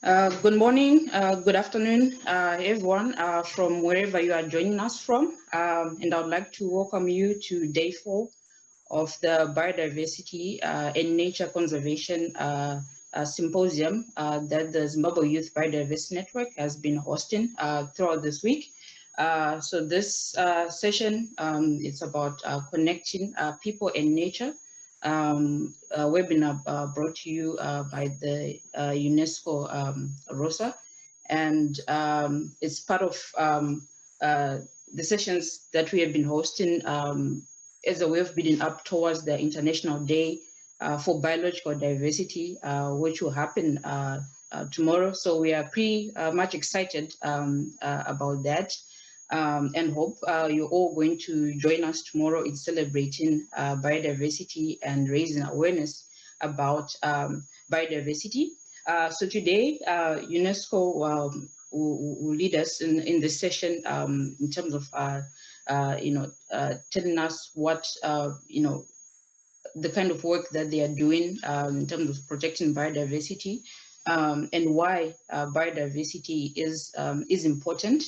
Good morning, good afternoon, everyone, from wherever you are joining us from. And I would like to welcome you to day 4 of the Biodiversity and Nature Conservation Symposium that the Zimbabwe Youth Biodiversity Network has been hosting throughout this week. So this session, it's about connecting people and nature. Webinar brought to you by the UNESCO ROSA, and it's part of the sessions that we have been hosting as a way of building up towards the International Day for Biological Diversity, which will happen tomorrow. So we are pretty much excited about that. And hope you're all going to join us tomorrow in celebrating biodiversity and raising awareness about biodiversity. So today, UNESCO will lead us in this session in terms of telling us what the kind of work that they are doing in terms of protecting biodiversity and why biodiversity is important.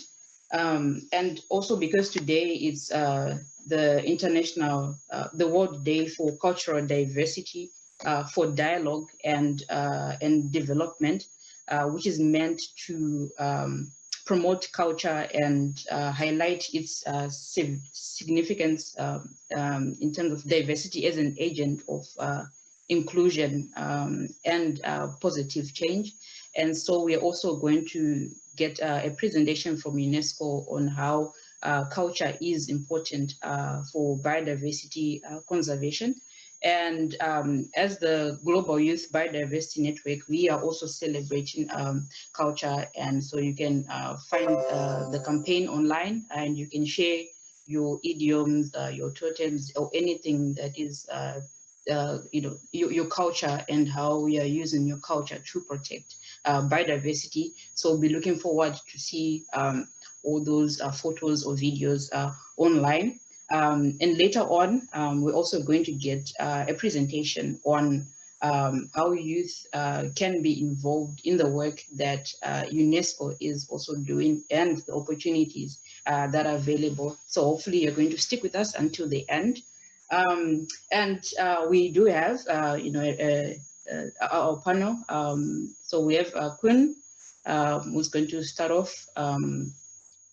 And also because today it's the the World Day for Cultural Diversity, for dialogue and development, which is meant to promote culture and highlight its significance in terms of diversity as an agent of inclusion and positive change. And so we're also going to get a presentation from UNESCO on how culture is important for biodiversity conservation. And as the Global Youth Biodiversity Network, we are also celebrating culture. And so you can find the campaign online, and you can share your idioms, your totems, or anything that is your culture and how we are using your culture to protect biodiversity. So we'll be looking forward to see all those photos or videos online. And later on, we're also going to get a presentation on how youth can be involved in the work that UNESCO is also doing and the opportunities that are available. So hopefully you're going to stick with us until the end. And we do have, our panel. So we have Kun, who's going to start off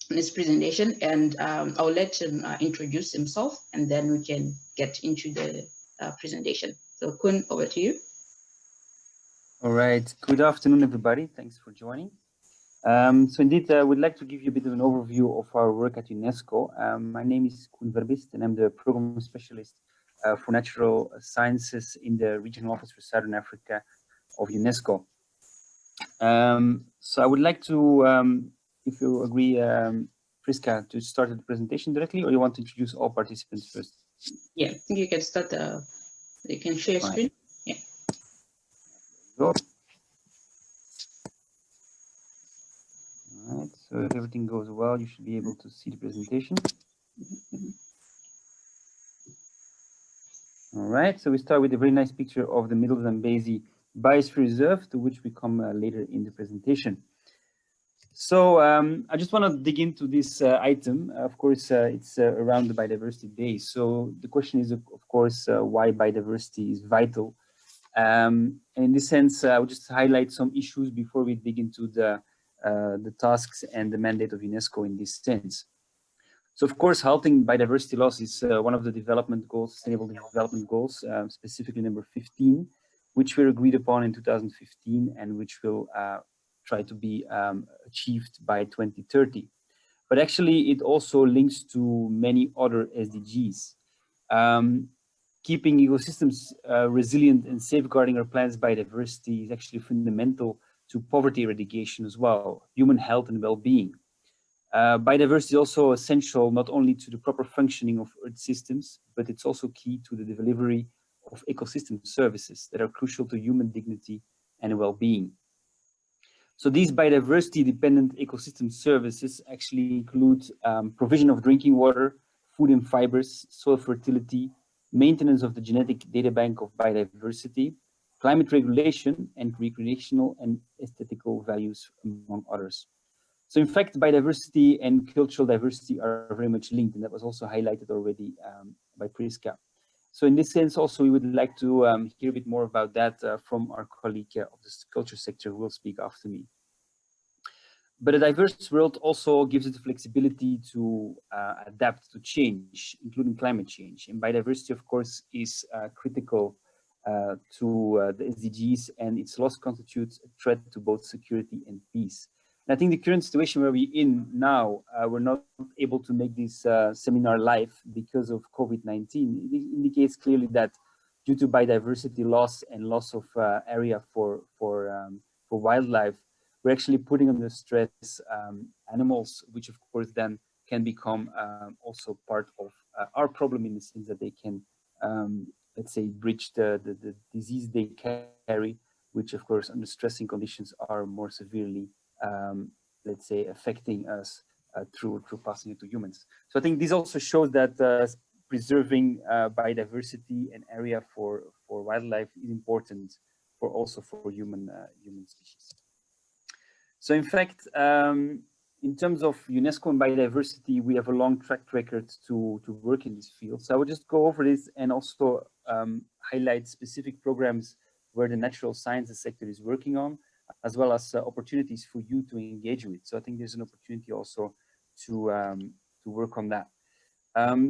this presentation, and I'll let him introduce himself, and then we can get into the presentation. So Kun, over to you. All right. Good afternoon, everybody. Thanks for joining. So indeed, I would like to give you a bit of an overview of our work at UNESCO. My name is Koen Verbist, and I'm the program specialist for natural sciences in the Regional Office for Southern Africa of UNESCO. So I would like to, if you agree, Priska, to start the presentation directly, or you want to introduce all participants first? Yeah, I think you can start. You can share screen. Yeah. Go. All right. So if everything goes well, you should be able to see the presentation. All right. So we start with a very nice picture of the Middle Zambezi Biosphere Reserve, to which we come later in the presentation. So I just want to dig into this item. Of course, it's around the Biodiversity Day. So the question is, of course, why biodiversity is vital. And in this sense, I would just highlight some issues before we dig into the tasks and the mandate of UNESCO in this sense. So, of course, halting biodiversity loss is one of the development goals, sustainable development goals, specifically number 15, which were agreed upon in 2015 and which will try to be achieved by 2030. But actually, it also links to many other SDGs. Keeping ecosystems resilient and safeguarding our planet's biodiversity is actually fundamental to poverty eradication as well, human health and well-being. Biodiversity is also essential not only to the proper functioning of Earth systems, but it's also key to the delivery of ecosystem services that are crucial to human dignity and well-being. So these biodiversity-dependent ecosystem services actually include provision of drinking water, food and fibers, soil fertility, maintenance of the genetic data bank of biodiversity, climate regulation, and recreational and aesthetical values, among others. So in fact, biodiversity and cultural diversity are very much linked, and that was also highlighted already by Priska. So in this sense, also, we would like to hear a bit more about that from our colleague of the culture sector who will speak after me. But a diverse world also gives it the flexibility to adapt to change, including climate change. And biodiversity, of course, is critical to the SDGs, and its loss constitutes a threat to both security and peace. And I think the current situation where we're in now, we're not able to make this seminar live because of COVID-19. It indicates clearly that due to biodiversity loss and loss of area for wildlife, we're actually putting under stress animals, which of course then can become also part of our problem, in the sense that they can, let's say, bridge the disease they carry, which of course under stressing conditions are more severely, let's say, affecting us through passing it to humans. So I think this also shows that preserving biodiversity and area for wildlife is important for also for human species. So in fact, in terms of UNESCO and biodiversity, we have a long track record to work in this field. So I will just go over this and also highlight specific programs where the natural sciences sector is working on, as well as opportunities for you to engage with. So I think there's an opportunity also to work on that.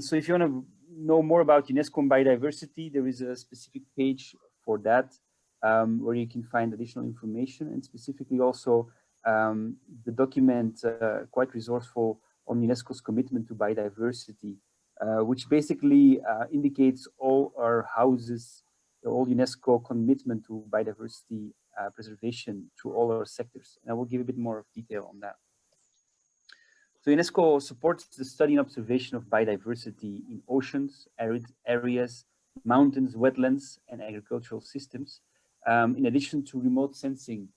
So if you want to know more about UNESCO and biodiversity, there is a specific page for that where you can find additional information, and specifically also the document, quite resourceful, on UNESCO's commitment to biodiversity, which basically indicates all our houses, all UNESCO commitment to biodiversity preservation through all our sectors. And I will give a bit more of detail on that. So UNESCO supports the study and observation of biodiversity in oceans, arid areas, mountains, wetlands, and agricultural systems, in addition to remote sensing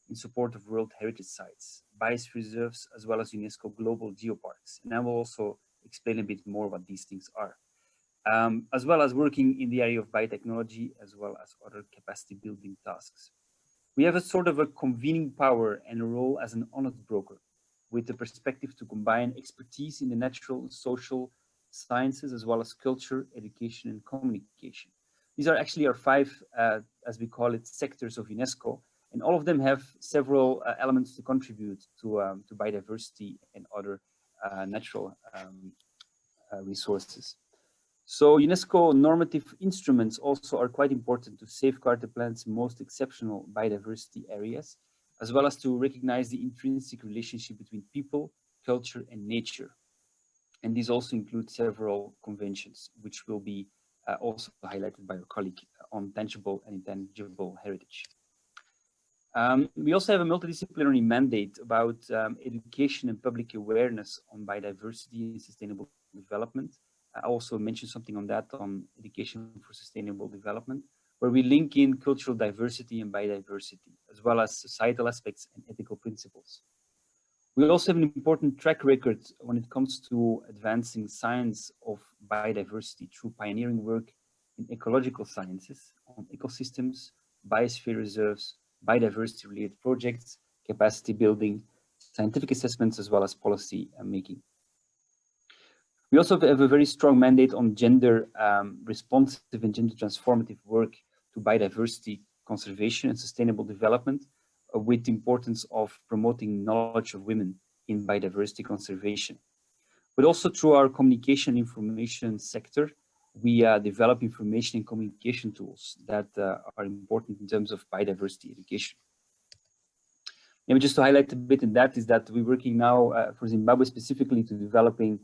in support of World Heritage Sites, Biosphere Reserves, as well as UNESCO Global Geoparks. And I will also explain a bit more what these things are. As well as working in the area of biotechnology, as well as other capacity building tasks. We have a sort of a convening power and a role as an honest broker, with the perspective to combine expertise in the natural and social sciences, as well as culture, education, and communication. These are actually our 5, as we call it, sectors of UNESCO, and all of them have several elements to contribute to biodiversity and other natural resources. So UNESCO normative instruments also are quite important to safeguard the planet's most exceptional biodiversity areas, as well as to recognize the intrinsic relationship between people, culture, and nature. And these also include several conventions, which will be also highlighted by our colleague on tangible and intangible heritage. We also have a multidisciplinary mandate about education and public awareness on biodiversity and sustainable development. I also mentioned something on that, on education for sustainable development, where we link in cultural diversity and biodiversity, as well as societal aspects and ethical principles. We also have an important track record when it comes to advancing science of biodiversity through pioneering work in ecological sciences, on ecosystems, biosphere reserves, biodiversity-related projects, capacity building, scientific assessments, as well as policy making. We also have a very strong mandate on gender responsive and gender transformative work to biodiversity conservation and sustainable development, with the importance of promoting knowledge of women in biodiversity conservation. But also through our communication information sector, we develop information and communication tools that are important in terms of biodiversity education. And just to highlight a bit in that is that we're working now for Zimbabwe specifically to developing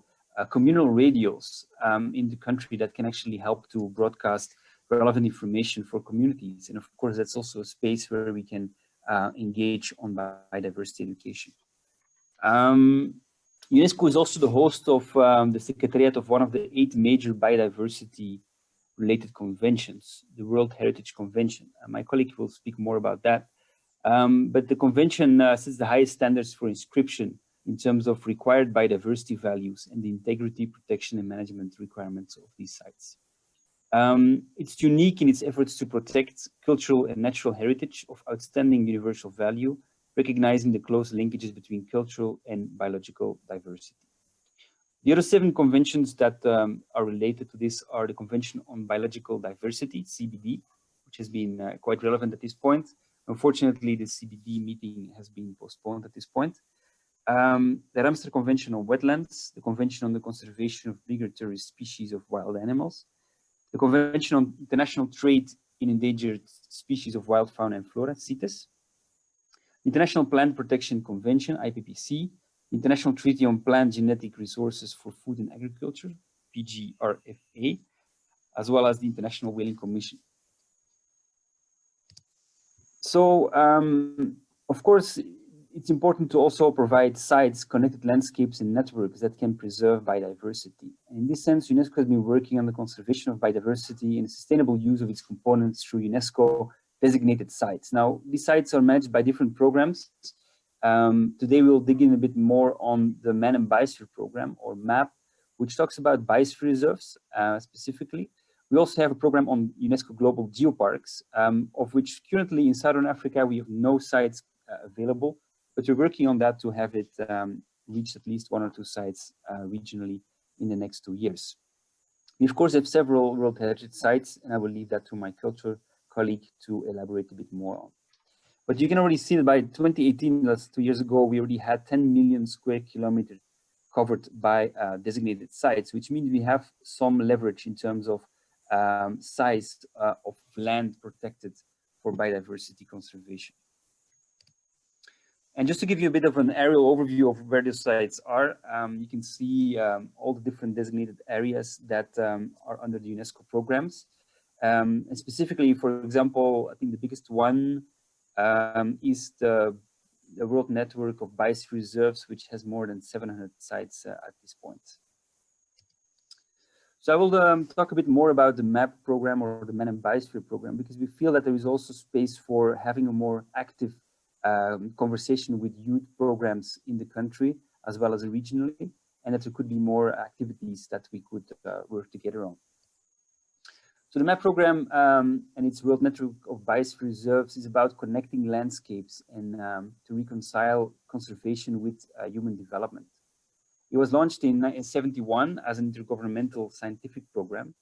communal radios in the country that can actually help to broadcast relevant information for communities. And of course, that's also a space where we can engage on biodiversity education. UNESCO is also the host of the secretariat of one of the 8 major biodiversity related conventions, the World Heritage Convention. My colleague will speak more about that. But the convention sets the highest standards for inscription in terms of required biodiversity values and the integrity, protection, and management requirements of these sites. It's unique in its efforts to protect cultural and natural heritage of outstanding universal value, recognizing the close linkages between cultural and biological diversity. The other 7 conventions that are related to this are the Convention on Biological Diversity, CBD, which has been quite relevant at this point. Unfortunately, the CBD meeting has been postponed at this point. The Ramsar Convention on Wetlands, the Convention on the Conservation of Migratory Species of Wild Animals, the Convention on International Trade in Endangered Species of Wild Fauna and Flora, CITES, the International Plant Protection Convention, IPPC, the International Treaty on Plant Genetic Resources for Food and Agriculture, PGRFA, as well as the International Whaling Commission. So, of course, it's important to also provide sites, connected landscapes, and networks that can preserve biodiversity. And in this sense, UNESCO has been working on the conservation of biodiversity and the sustainable use of its components through UNESCO designated sites. Now, these sites are managed by different programs. Today, we'll dig in a bit more on the Man Biosphere Programme, or MAB, which talks about biosphere reserves specifically. We also have a program on UNESCO Global Geoparks, of which currently in Southern Africa, we have no sites available, but we're working on that to have it reach at least 1 or 2 sites regionally in the next 2 years. We, of course, have several World Heritage sites, and I will leave that to my culture colleague to elaborate a bit more on. But you can already see that by 2018, that's 2 years ago, we already had 10 million square kilometers covered by designated sites, which means we have some leverage in terms of size of land protected for biodiversity conservation. And just to give you a bit of an aerial overview of where the sites are, you can see all the different designated areas that are under the UNESCO programs. And specifically, for example, I think the biggest one is the World Network of Biosphere Reserves, which has more than 700 sites at this point. So I will talk a bit more about the MAB program or the Man Biosphere program, because we feel that there is also space for having a more active conversation with youth programs in the country as well as regionally, and that there could be more activities that we could work together on. So the MAB program and its World Network of Biosphere Reserves is about connecting landscapes and to reconcile conservation with human development. It was launched in 1971 as an intergovernmental scientific program,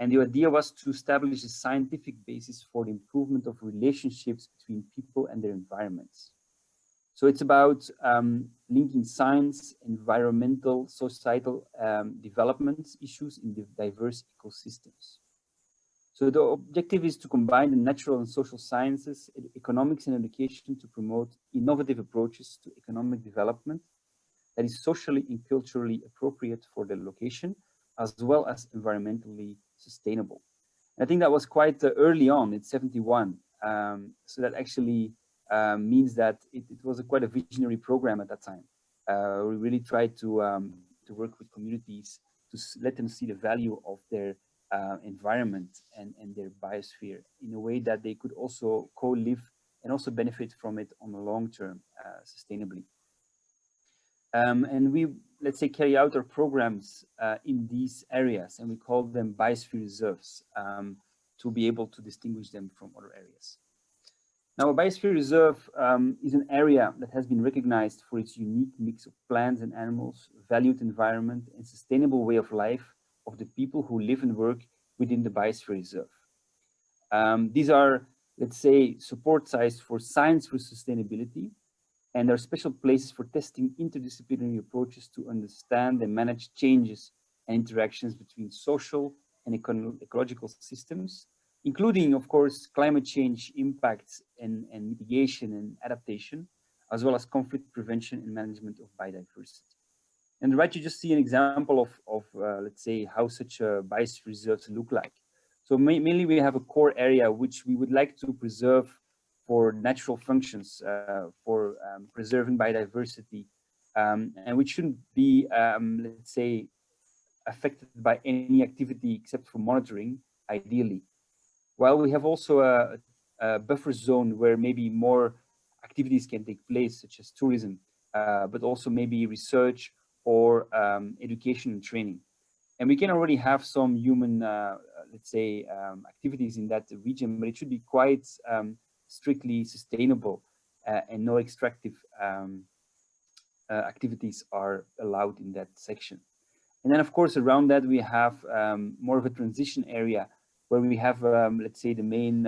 and the idea was to establish a scientific basis for the improvement of relationships between people and their environments. So it's about linking science, environmental, societal development issues in the diverse ecosystems. So the objective is to combine the natural and social sciences, economics and education to promote innovative approaches to economic development that is socially and culturally appropriate for the location, as well as environmentally sustainable. And I think that was quite early on, it's 71. So that actually means that it was quite a visionary program at that time. We really tried to work with communities to let them see the value of their environment and their biosphere in a way that they could also co-live and also benefit from it on the long term sustainably. And we, let's say, carry out our programs in these areas, and we call them biosphere reserves to be able to distinguish them from other areas. Now, a biosphere reserve is an area that has been recognized for its unique mix of plants and animals, valued environment, and sustainable way of life of the people who live and work within the biosphere reserve. These are, let's say, support sites for science for sustainability, and there are special places for testing interdisciplinary approaches to understand and manage changes and interactions between social and ecological systems, including, of course, climate change impacts and mitigation and adaptation, as well as conflict prevention and management of biodiversity. And right, you just see an example of let's say, how such a biosphere reserves look like. So mainly we have a core area which we would like to preserve for natural functions, for preserving biodiversity, and which shouldn't be, let's say, affected by any activity except for monitoring, ideally. While we have also a buffer zone where maybe more activities can take place, such as tourism, but also maybe research or education and training. And we can already have some human, let's say, activities in that region, but it should be quite strictly sustainable, and no extractive activities are allowed in that section. And then, of course, around that, we have more of a transition area where we have, let's say, the main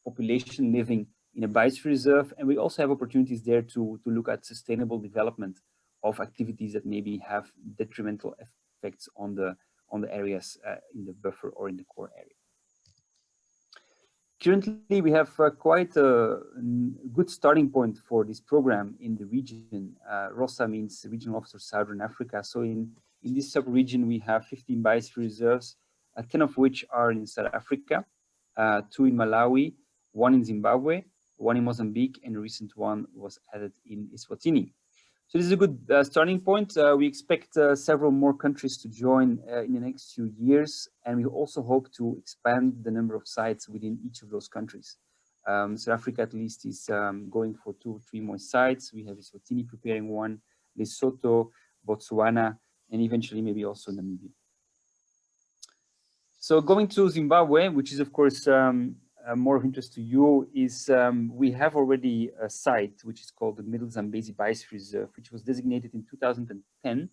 population living in a biosphere reserve. And we also have opportunities there to look at sustainable development of activities that maybe have detrimental effects on the areas in the buffer or in the core area. Currently, we have quite a good starting point for this program in the region. ROSA means Regional Officer Southern Africa. So in this sub-region, we have 15 biosphere reserves, 10 of which are in South Africa, 2 in Malawi, 1 in Zimbabwe, 1 in Mozambique, and a recent one was added in Eswatini. So this is a good starting point. We expect several more countries to join in the next few years, and we also hope to expand the number of sites within each of those countries. South Africa at least is going for 2 or 3 more sites. We have Eswatini preparing one, Lesotho, Botswana, and eventually maybe also Namibia. So going to Zimbabwe, which is of course more of interest to you, is we have already a site which is called the Middle Zambezi Biosphere Reserve, which was designated in 2010.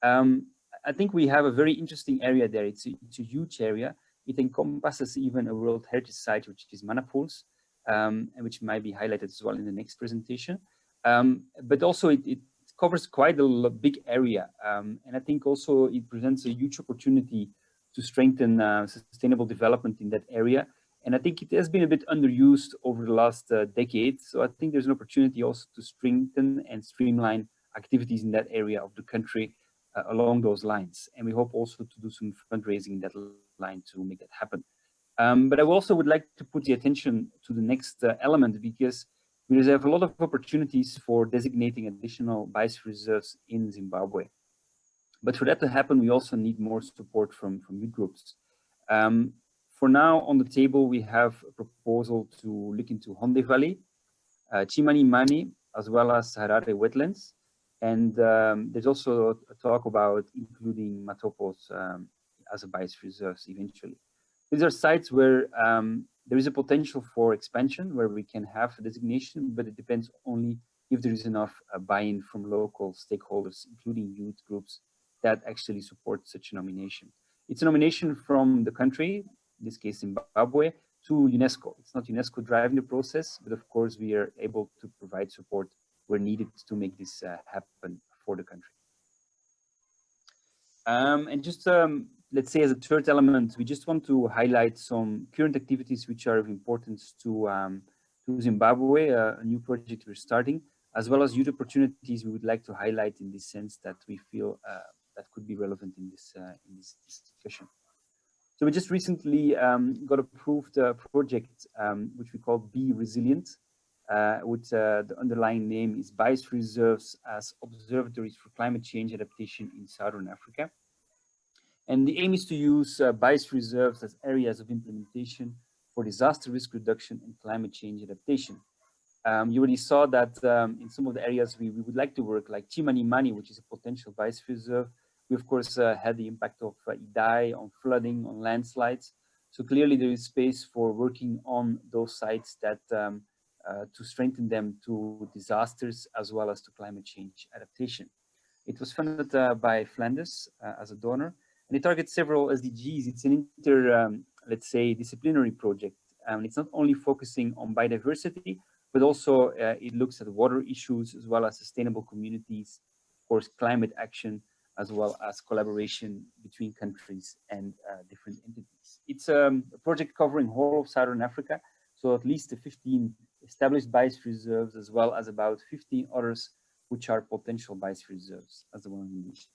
I think we have a very interesting area there. It's a huge area. It encompasses even a World Heritage Site, which is Manapools, and which might be highlighted as well in the next presentation. But also it covers quite a big area. And I think also it presents a huge opportunity to strengthen sustainable development in that area. And I think it has been a bit underused over the last decade. So I think there's an opportunity also to strengthen and streamline activities in that area of the country along those lines. And we hope also to do some fundraising in that line to make that happen. But I also would like to put the attention to the next element, because we have a lot of opportunities for designating additional biosphere reserves in Zimbabwe. But for that to happen, we also need more support from youth groups. For now, on the table, we have a proposal to look into Honde Valley, Chimanimani, as well as Harare wetlands. And there's also a talk about including Matopos as a biosphere reserves eventually. These are sites where there is a potential for expansion, where we can have a designation, but it depends only if there is enough buy-in from local stakeholders, including youth groups, that actually support such a nomination. It's a nomination from the country, in this case Zimbabwe, to UNESCO. It's not UNESCO driving the process, but of course we are able to provide support where needed to make this happen for the country. And just let's say as a third element, we just want to highlight some current activities which are of importance to Zimbabwe, a new project we're starting, as well as youth opportunities we would like to highlight in this sense that we feel that could be relevant in this discussion. So we just recently got approved a project which we call Be Resilient, with the underlying name is Biosphere Reserves as Observatories for Climate Change Adaptation in Southern Africa. And the aim is to use biosphere reserves as areas of implementation for disaster risk reduction and climate change adaptation. You already saw that in some of the areas we would like to work, like Chimanimani, which is a potential biosphere reserve. We, of course, had the impact of Idai on flooding, on landslides. So clearly there is space for working on those sites that to strengthen them to disasters as well as to climate change adaptation. It was funded by Flanders as a donor, and it targets several SDGs. It's an let's say, disciplinary project. It's not only focusing on biodiversity, but also it looks at water issues as well as sustainable communities, of course, climate action, as well as collaboration between countries and different entities. It's a project covering whole of Southern Africa, so at least 15 established biosphere reserves, as well as about 15 others which are potential biosphere reserves, as the one we mentioned.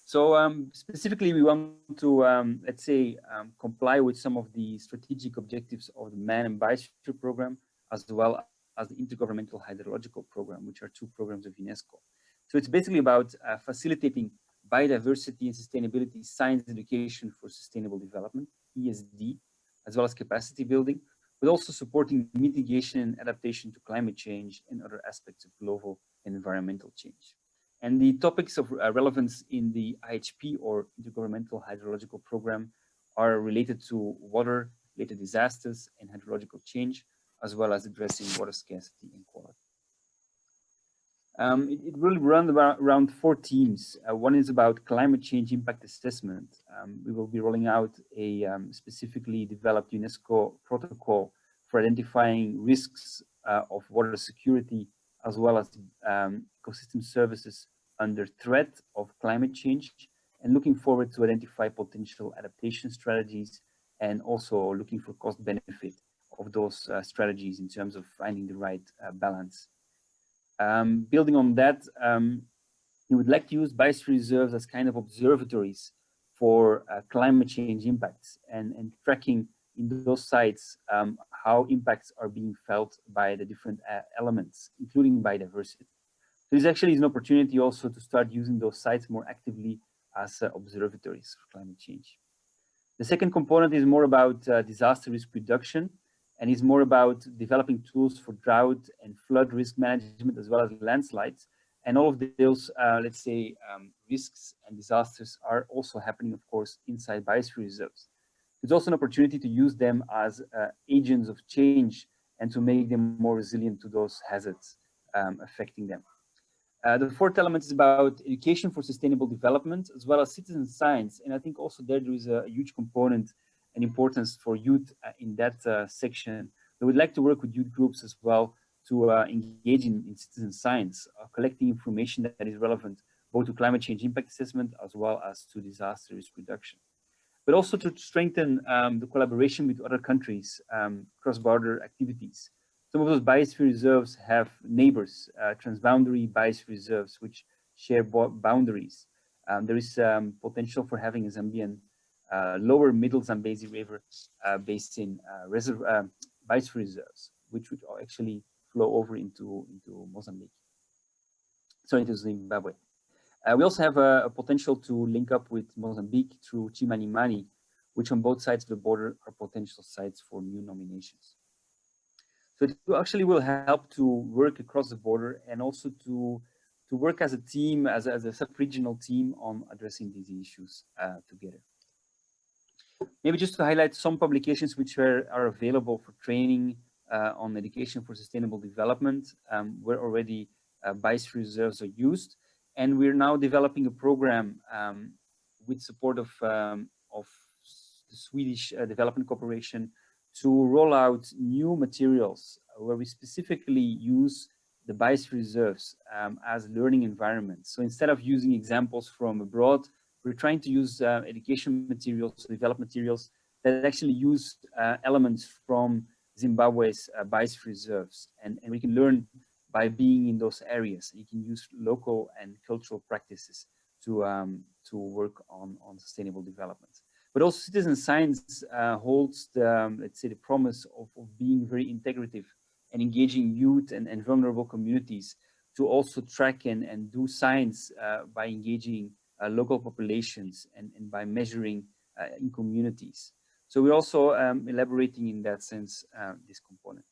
So specifically, we want to, let's say, comply with some of the strategic objectives of the MAB and Biosphere Programme, as well as the Intergovernmental Hydrological Programme, which are 2 programs of UNESCO. So it's basically about facilitating biodiversity and sustainability science education for sustainable development, ESD, as well as capacity building, but also supporting mitigation and adaptation to climate change and other aspects of global and environmental change. And the topics of relevance in the IHP, or Intergovernmental Hydrological Program, are related to water-related disasters and hydrological change, as well as addressing water scarcity and quality. It will run around 4 themes. One is about climate change impact assessment. We will be rolling out a specifically developed UNESCO protocol for identifying risks of water security, as well as ecosystem services under threat of climate change, and looking forward to identify potential adaptation strategies, and also looking for cost benefit of those strategies in terms of finding the right balance. Building on that, we would like to use biosphere reserves as kind of observatories for climate change impacts, and tracking in those sites how impacts are being felt by the different elements, including biodiversity. So this actually is an opportunity also to start using those sites more actively as observatories for climate change. The second component is more about disaster risk reduction, and is more about developing tools for drought and flood risk management, as well as landslides. And all of those, let's say, risks and disasters are also happening, of course, inside biosphere reserves. There's also an opportunity to use them as agents of change and to make them more resilient to those hazards affecting them. The fourth element is about education for sustainable development, as well as citizen science. And I think also there is a huge component and importance for youth in that section. We would like to work with youth groups as well to engage in citizen science, collecting information that is relevant both to climate change impact assessment as well as to disaster risk reduction. But also to strengthen the collaboration with other countries, cross-border activities. Some of those biosphere reserves have neighbors, transboundary biosphere reserves, which share boundaries. There is potential for having a Zambian lower middle Zambezi River basin biosphere reserves, which would actually flow over into Mozambique, sorry, into Zimbabwe. We also have a potential to link up with Mozambique through Chimanimani, which on both sides of the border are potential sites for new nominations. So it actually will help to work across the border, and also to work as a team, as a sub-regional team on addressing these issues together. Maybe just to highlight some publications which are available for training on education for sustainable development, where already biosphere reserves are used. And we're now developing a program with support of the Swedish Development Corporation to roll out new materials where we specifically use the biosphere reserves as learning environments. So instead of using examples from abroad, we're trying to use education materials, develop materials that actually use elements from Zimbabwe's biosphere reserves. And we can learn by being in those areas. You can use local and cultural practices to work on sustainable development. But also citizen science holds the, let's say, the promise of being very integrative and engaging youth and vulnerable communities to also track and do science by engaging local populations and by measuring in communities. So we're also elaborating in that sense this component.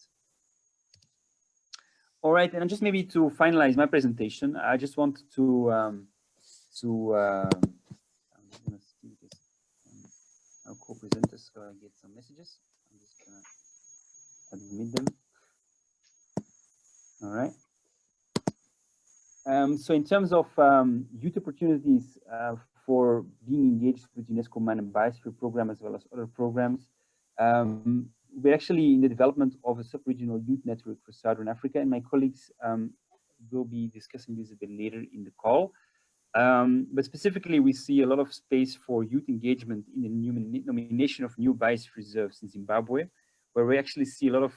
All right, and just maybe to finalize my presentation, I just want to I'm just gonna see this our co-presenters, so I get some messages. I'm just gonna admit them. All right. So in terms of youth opportunities for being engaged with UNESCO MAB Biosphere Programme, as well as other programs, we're actually in the development of a sub-regional youth network for Southern Africa, and my colleagues will be discussing this a bit later in the call. But specifically, we see a lot of space for youth engagement in the new nomination of new biosphere reserves in Zimbabwe, where we actually see a lot of,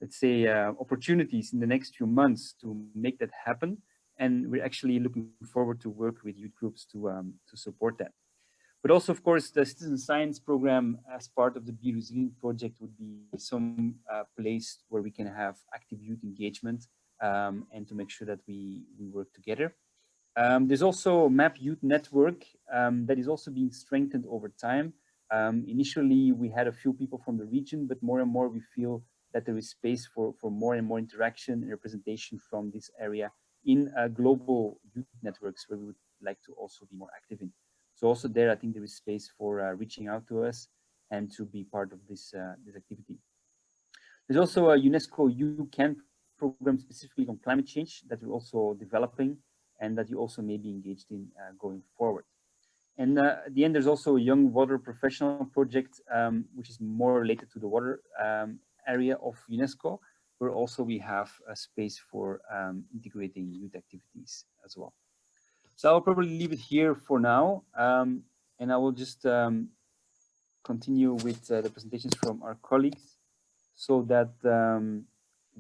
let's say, opportunities in the next few months to make that happen. And we're actually looking forward to work with youth groups to support that. But also, of course, the citizen science program as part of the Be Resilient project would be some place where we can have active youth engagement and to make sure that we work together. There's also MAP Youth Network that is also being strengthened over time. Initially, we had a few people from the region, but more and more we feel that there is space for more and more interaction and representation from this area in global youth networks where we would like to also be more active in. So also there, I think there is space for reaching out to us and to be part of this this activity. There's also a UNESCO UCAN program specifically on climate change that we're also developing and that you also may be engaged in going forward. And at the end, there's also a young water professional project, which is more related to the water area of UNESCO, where also we have a space for integrating youth activities as well. So I'll probably leave it here for now, and I will just continue with the presentations from our colleagues so that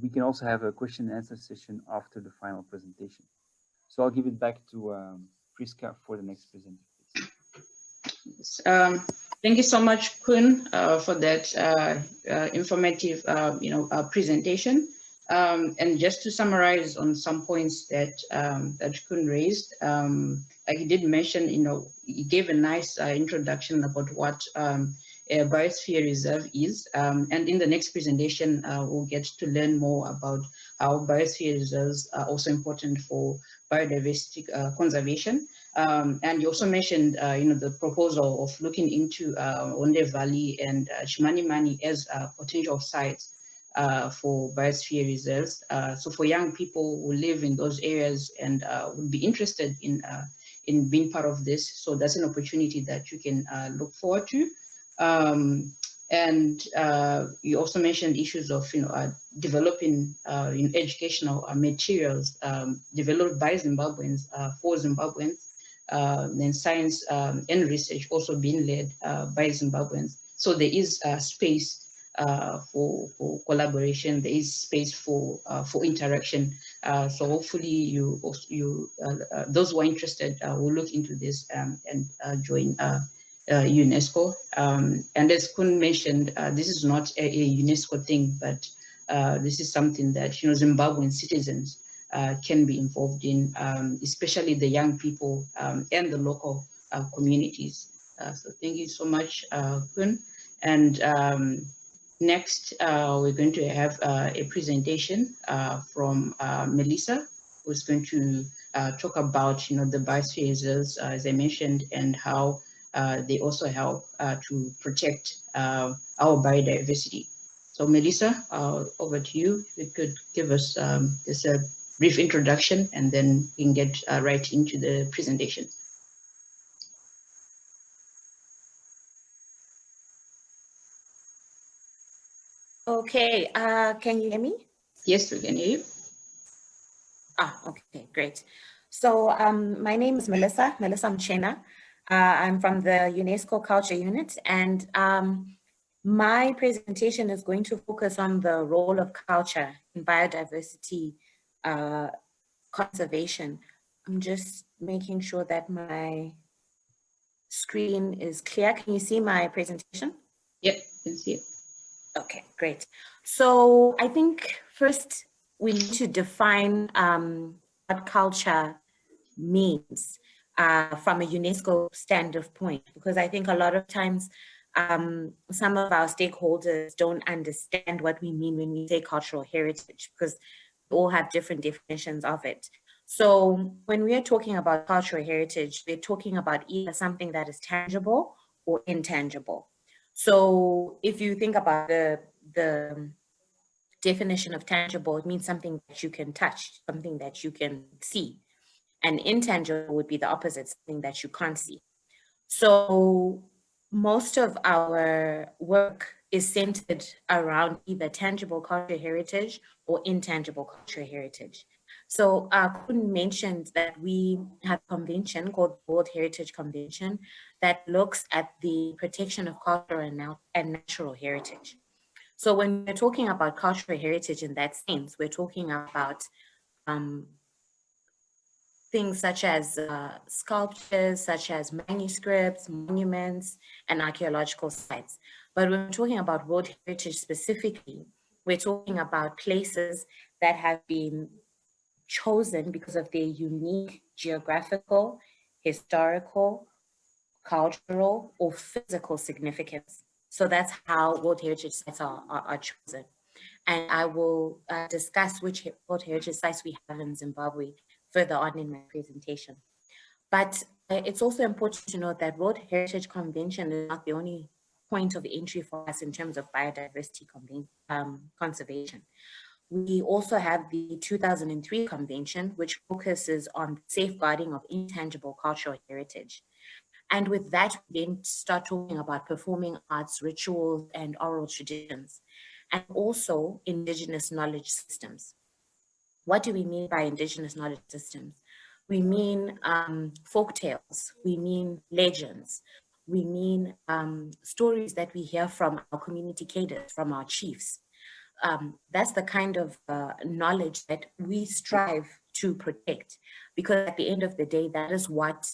we can also have a question and answer session after the final presentation. So I'll give it back to Priska for the next presenter. Thank you so much, Koen, for that informative, presentation. And just to summarize on some points that that Koen raised, like he did mention, he gave a nice introduction about what a Biosphere Reserve is. And in the next presentation, we'll get to learn more about how Biosphere Reserves are also important for biodiversity conservation. And you also mentioned, the proposal of looking into Onde Valley and Chimanimani as potential sites for biosphere reserves. So for young people who live in those areas and would be interested in being part of this, so that's an opportunity that you can look forward to. And you also mentioned issues of developing educational materials developed by Zimbabweans for Zimbabweans. Then science and research also being led by Zimbabweans. So there is space for collaboration. There is space for interaction. So hopefully those who are interested will look into this and join UNESCO. And as Koen mentioned, this is not a UNESCO thing, but this is something that Zimbabwean citizens can be involved in, especially the young people and the local communities. So thank you so much, Koen. And next, we're going to have a presentation from Melissa, who's going to talk about the biosphere reserves, as I mentioned, and how they also help to protect our biodiversity. So Melissa, over to you. If you could give us just a brief introduction, and then we can get right into the presentation. Okay, can you hear me? Yes, we can hear you. Okay, great. So my name is Melissa Mchena. I'm from the UNESCO Culture Unit, and my presentation is going to focus on the role of culture in biodiversity conservation. I'm just making sure that my screen is clear. Can you see my presentation? Yep, I can see it. Okay, great. So I think first we need to define what culture means from a UNESCO standpoint, because I think a lot of times some of our stakeholders don't understand what we mean when we say cultural heritage, because we all have different definitions of it. So when we are talking about cultural heritage, we're talking about either something that is tangible or intangible. So if you think about the definition of tangible, it means something that you can touch, something that you can see. And intangible would be the opposite, something that you can't see. So most of our work is centered around either tangible cultural heritage or intangible cultural heritage. So Koen mentioned that we have a convention called the World Heritage Convention that looks at the protection of cultural and natural heritage. So when we're talking about cultural heritage in that sense, we're talking about things such as sculptures, such as manuscripts, monuments, and archaeological sites. But when we're talking about World Heritage specifically, we're talking about places that have been chosen because of their unique geographical, historical, cultural, or physical significance. So that's how World Heritage sites are chosen. And I will discuss which World Heritage sites we have in Zimbabwe further on in my presentation. But it's also important to note that World Heritage Convention is not the only point of entry for us in terms of biodiversity conservation. We also have the 2003 Convention, which focuses on the safeguarding of intangible cultural heritage. And with that, we then start talking about performing arts, rituals, and oral traditions, and also indigenous knowledge systems. What do we mean by indigenous knowledge systems? We mean folk tales, we mean legends, we mean stories that we hear from our community cadres, from our chiefs. That's the kind of knowledge that we strive to protect, because at the end of the day, that is what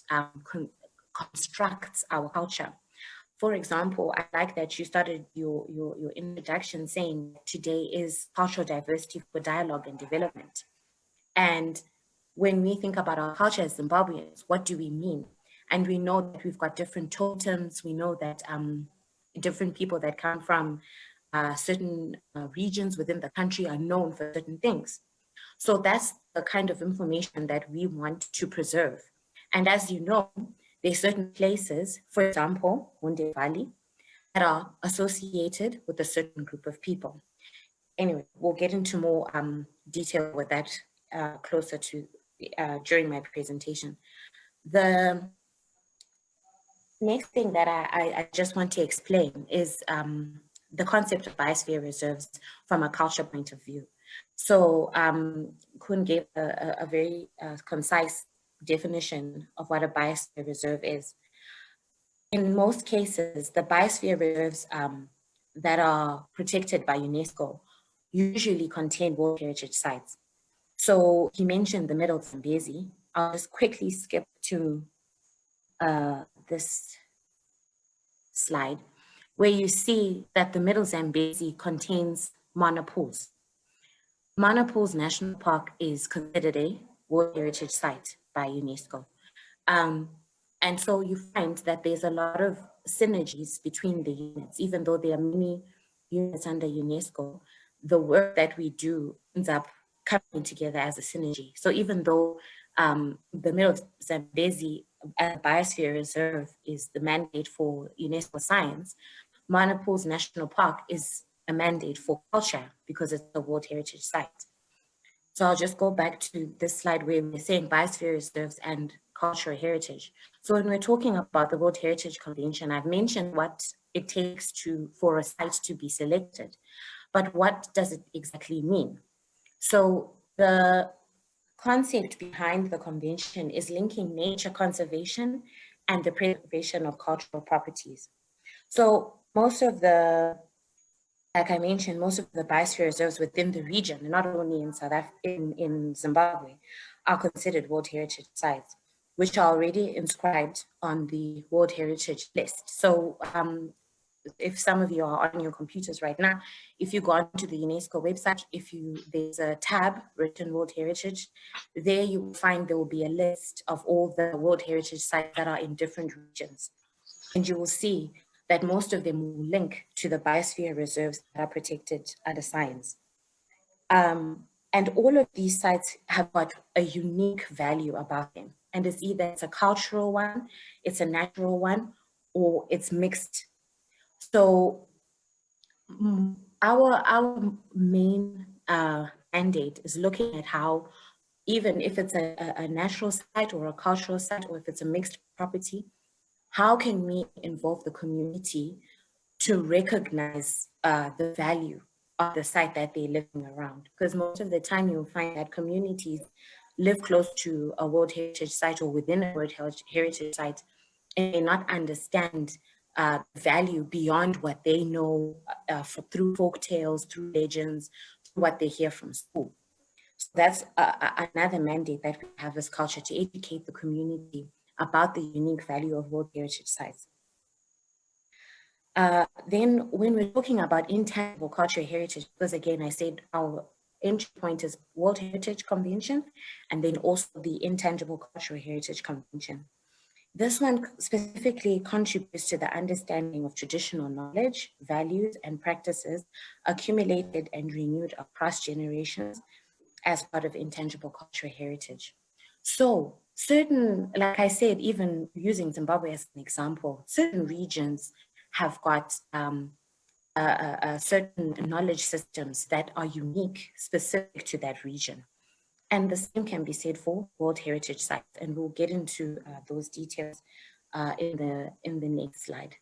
constructs our culture. For example, I like that you started your introduction saying today is cultural diversity for dialogue and development. And when we think about our culture as Zimbabweans, what do we mean? And we know that we've got different totems. We know that different people that come from certain regions within the country are known for certain things. So that's the kind of information that we want to preserve. And as you know, there's certain places, for example, Hunde Valley, that are associated with a certain group of people. Anyway, we'll get into more detail with that closer to during my presentation. The next thing that I just want to explain is the concept of biosphere reserves from a culture point of view. So Kun gave a very concise definition of what a biosphere reserve is. In most cases, the biosphere reserves that are protected by UNESCO usually contain World Heritage sites. So he mentioned the Middle Zambezi. I'll just quickly skip to this slide, where you see that the Middle Zambezi contains Mana pools. Mana Pools National Park is considered a World Heritage Site by UNESCO. And so you find that there's a lot of synergies between the units, even though there are many units under UNESCO, the work that we do ends up coming together as a synergy. So even though the Middle Zambezi Biosphere Reserve is the mandate for UNESCO Science, Mana Pools National Park is a mandate for culture because it's a World Heritage Site. So I'll just go back to this slide where we're saying biosphere reserves and cultural heritage. So when we're talking about the World Heritage Convention, I've mentioned what it takes for a site to be selected, but what does it exactly mean? So the concept behind the convention is linking nature conservation and the preservation of cultural properties. So most of the, like I mentioned, most of the biosphere reserves within the region, not only in South Africa, in Zimbabwe, are considered World Heritage Sites, which are already inscribed on the World Heritage list. So if some of you are on your computers right now, if you go onto the UNESCO website, there's a tab written World Heritage, there you will find there will be a list of all the World Heritage Sites that are in different regions. And you will see that most of them will link to the biosphere reserves that are protected under science. And all of these sites have got a unique value about them. And it's either it's a cultural one, it's a natural one, or it's mixed. So our main mandate is looking at how, even if it's a natural site or a cultural site, or if it's a mixed property, how can we involve the community to recognize the value of the site that they're living around? Because most of the time you'll find that communities live close to a World Heritage Site or within a World Heritage Site and may not understand value beyond what they know through folk tales, through legends, what they hear from school. So that's another mandate that we have as culture, to educate the community about the unique value of World Heritage Sites. Then when we're talking about intangible cultural heritage, because again, I said our entry point is World Heritage Convention, and then also the Intangible Cultural Heritage Convention. This one specifically contributes to the understanding of traditional knowledge, values, and practices accumulated and renewed across generations as part of intangible cultural heritage. So certain, like I said, even using Zimbabwe as an example, certain regions have got certain knowledge systems that are unique, specific to that region. And the same can be said for World Heritage Sites, and we'll get into those details in the next slide.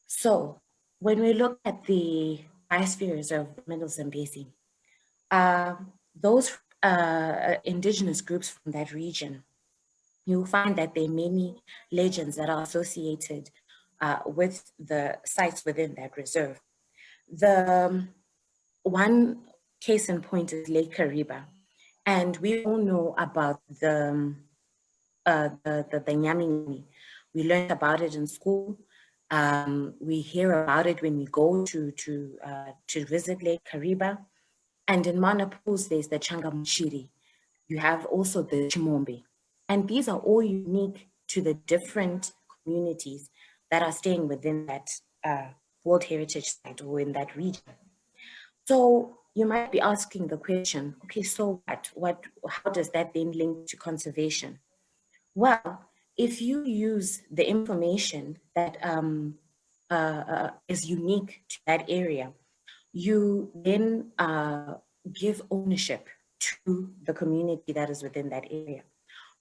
So when we look at the Biosphere Reserve, the Middle Zambezi, those indigenous groups from that region, you'll find that there are many legends that are associated with the sites within that reserve. The one case in point is Lake Kariba, and we all know about the Nyami. We learned about it in school. We hear about it when we go to visit Lake Kariba. And in Mana Pools, there's the Changamchiri. You have also the Chimombe. And these are all unique to the different communities that are staying within that World Heritage Site or in that region. So you might be asking the question, okay, so how does that then link to conservation? Well, if you use the information that is unique to that area, you then give ownership to the community that is within that area,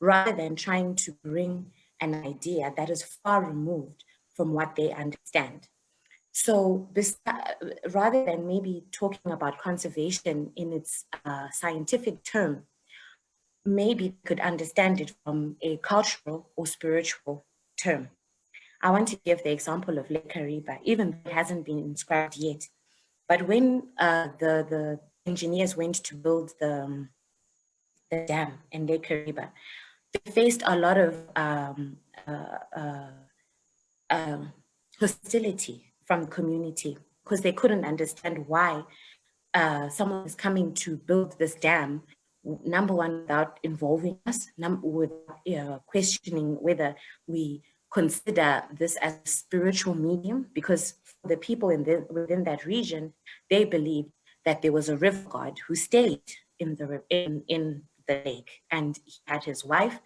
rather than trying to bring an idea that is far removed from what they understand. So rather than maybe talking about conservation in its scientific term, maybe could understand it from a cultural or spiritual term. I want to give the example of Lake Kariba, even though it hasn't been inscribed yet. But when the engineers went to build the dam in Lake Kariba, they faced a lot of hostility from the community because they couldn't understand why someone is coming to build this dam, number one, without involving us, without questioning whether we consider this as a spiritual medium, because for the people within that region, they believed that there was a river god who stayed in the lake, and he had his wife,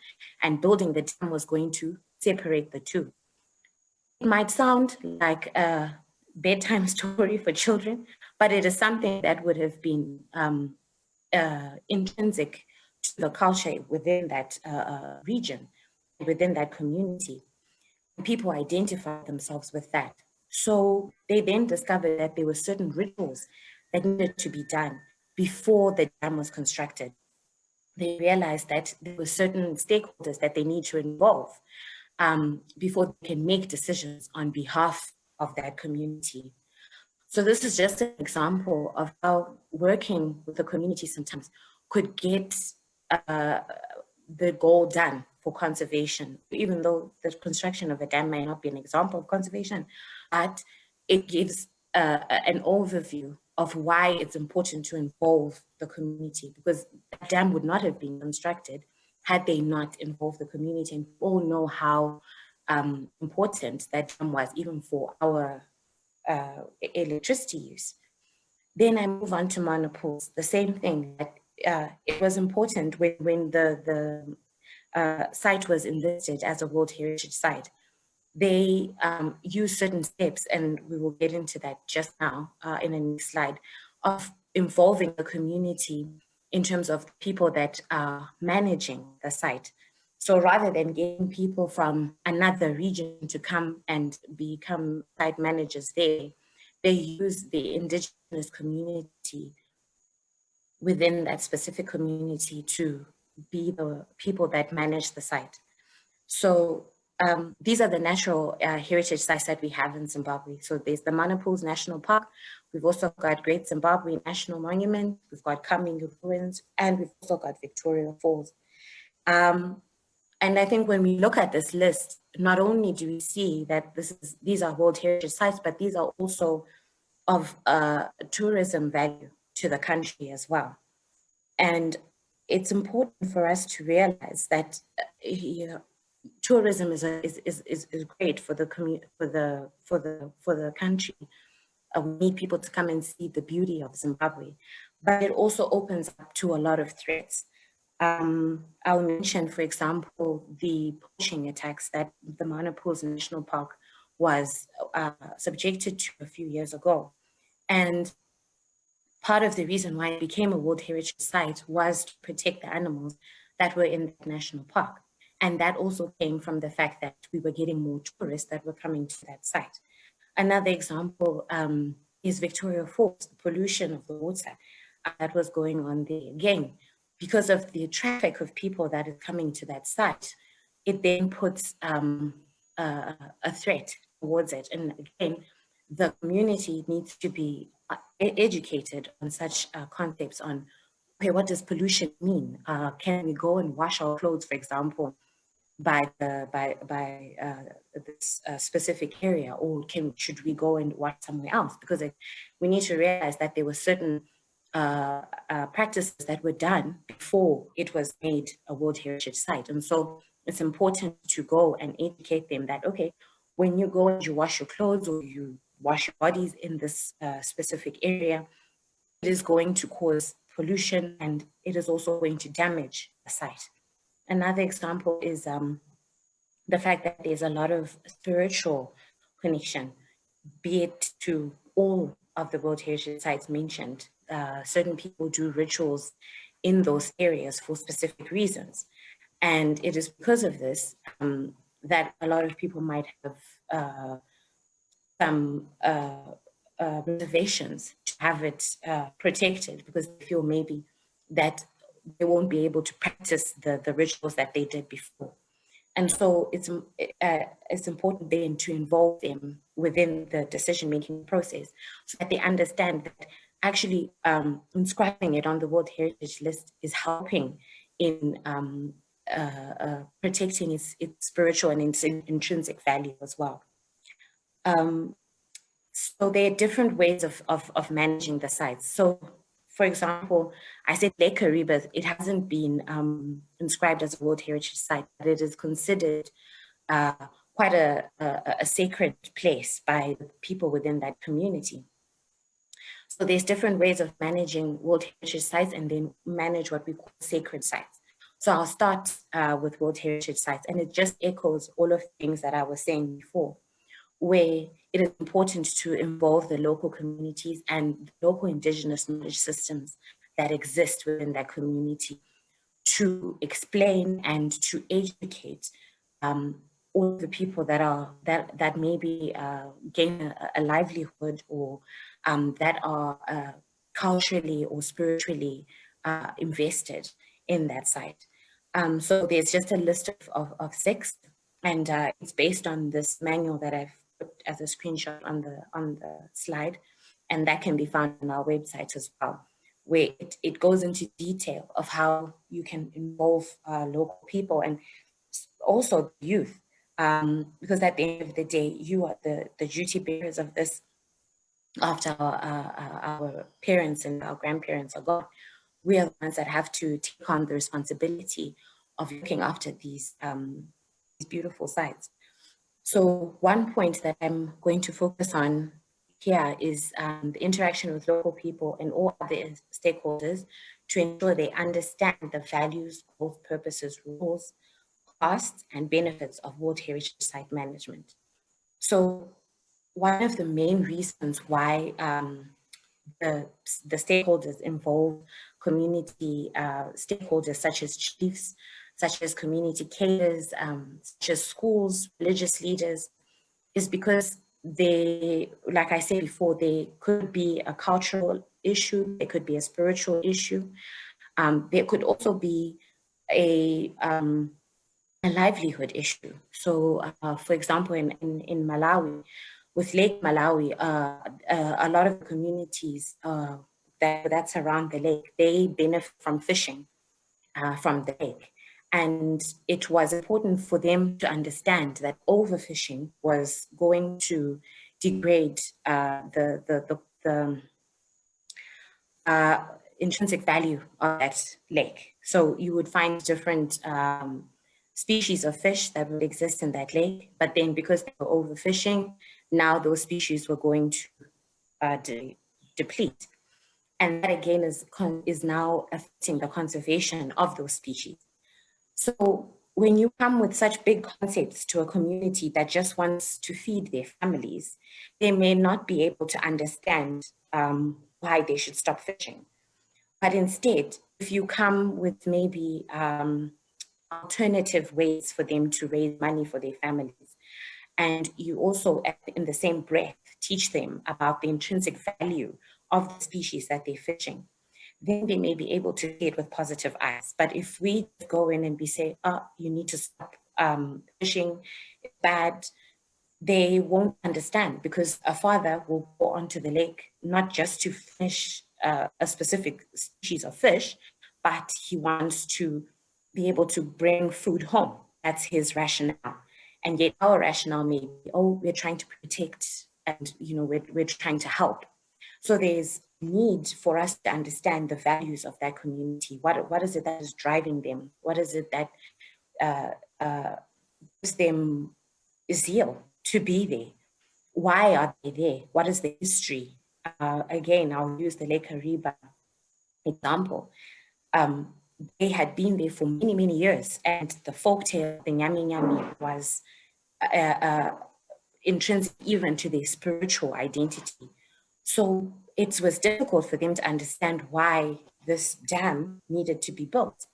and building the dam was going to separate the two. It might sound like a bedtime story for children, but it is something that would have been intrinsic to the culture within that region, within that community. People identify themselves with that. So they then discovered that there were certain rituals that needed to be done before the dam was constructed. They realized that there were certain stakeholders that they need to involve before they can make decisions on behalf of that community. So this is just an example of how working with the community sometimes could get the goal done for conservation, even though the construction of a dam may not be an example of conservation, but it gives an overview of why it's important to involve the community, because the dam would not have been constructed had they not involved the community. And we all know how important that dam was, even for our electricity use. Then I move on to Mana Pools, the same thing. It was important when the site was enlisted as a World Heritage Site. They use certain steps, and we will get into that just now in the next slide, of involving the community in terms of people that are managing the site. So rather than getting people from another region to come and become site managers there, they use the indigenous community within that specific community to be the people that manage the site. So these are the natural heritage sites that we have in Zimbabwe. So there's the Mana Pools National Park. We've also got Great Zimbabwe National Monument. We've got Kaminga Ruins, and we've also got Victoria Falls. And I think when we look at this list, not only do we see that these are World Heritage Sites, but these are also of tourism value to the country as well. And it's important for us to realize that tourism is great for the country. We need people to come and see the beauty of Zimbabwe, but it also opens up to a lot of threats. I'll mention, for example, the poaching attacks that the Mana Pools National Park was subjected to a few years ago. And part of the reason why it became a World Heritage Site was to protect the animals that were in that national park. And that also came from the fact that we were getting more tourists that were coming to that site. Another example is Victoria Falls, the pollution of the water that was going on there. Again, because of the traffic of people that is coming to that site, it then puts a threat towards it. And again, the community needs to be educated on such concepts on, okay, what does pollution mean? Can we go and wash our clothes, for example, by this specific area, or should we go and wash somewhere else? Because we need to realize that there were certain practices that were done before it was made a World Heritage Site. And so it's important to go and educate them that, okay, when you go and you wash your clothes or you wash your bodies in this specific area, it is going to cause pollution and it is also going to damage the site. Another example is the fact that there's a lot of spiritual connection, be it to all of the World Heritage Sites mentioned. Certain people do rituals in those areas for specific reasons. And it is because of this that a lot of people might have some reservations to have it protected, because they feel maybe that they won't be able to practice the rituals that they did before. And so it's important then to involve them within the decision-making process so that they understand that actually inscribing it on the World Heritage List is helping in protecting its spiritual and its intrinsic value as well. So there are different ways of managing the sites. So, for example, I said Lake Kariba, it hasn't been inscribed as a World Heritage Site, but it is considered quite a sacred place by the people within that community. So there's different ways of managing World Heritage Sites and then manage what we call sacred sites. So I'll start with World Heritage Sites, and it just echoes all of the things that I was saying before, where it is important to involve the local communities and local indigenous knowledge systems that exist within that community to explain and to educate all the people that maybe gain a livelihood or that are culturally or spiritually invested in that site. So there's just a list of 6, and it's based on this manual that I've put as a screenshot on the slide, and that can be found on our website as well, where it goes into detail of how you can involve local people and also youth, because at the end of the day, you are the duty bearers of this after our parents and our grandparents are gone. We are the ones that have to take on the responsibility of looking after these beautiful sites. So one point that I'm going to focus on here is the interaction with local people and all other stakeholders to ensure they understand the values, goals, purposes, rules, costs, and benefits of World Heritage Site management. So one of the main reasons why the stakeholders involve community stakeholders such as chiefs, such as community cadres, such as schools, religious leaders, is because they, like I said before, they could be a cultural issue, it could be a spiritual issue, there could also be a livelihood issue. So, for example, in Malawi, with Lake Malawi, a lot of communities that surround the lake, they benefit from fishing from the lake. And it was important for them to understand that overfishing was going to degrade the intrinsic value of that lake. So you would find different species of fish that would exist in that lake, but then because they were overfishing, now those species were going to deplete. And that again is now affecting the conservation of those species. So when you come with such big concepts to a community that just wants to feed their families, they may not be able to understand why they should stop fishing. But instead, if you come with maybe alternative ways for them to raise money for their families, and you also, in the same breath, teach them about the intrinsic value of the species that they're fishing, then they may be able to see it with positive eyes. But if we go in and we say, oh, you need to stop fishing, it's bad, they won't understand, because a father will go onto the lake not just to fish a specific species of fish, but he wants to be able to bring food home. That's his rationale. And yet our rationale may be, oh, we're trying to protect, and we're trying to help. So there's need for us to understand the values of that community. What is it that is driving them? What is it that gives them zeal to be there? Why are they there? What is the history? Again, I'll use the Lake Kariba example. They had been there for many, many years, and the folktale, the Nyami Nyami, was intrinsic even to their spiritual identity. So it was difficult for them to understand why this dam needed to be built.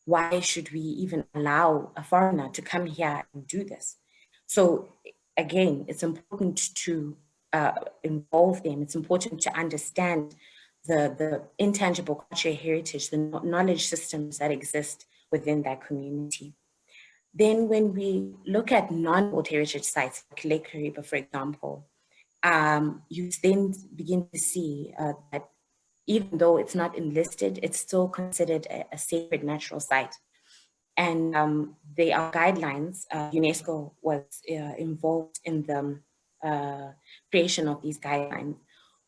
Why should we even allow a foreigner to come here and do this? So again, it's important to involve them. It's important to understand the intangible cultural heritage, the knowledge systems that exist within that community. Then when we look at non-World Heritage sites, like Lake Kariba, for example, you then begin to see that even though it's not enlisted, it's still considered a sacred natural site. And there are guidelines. UNESCO was involved in the creation of these guidelines,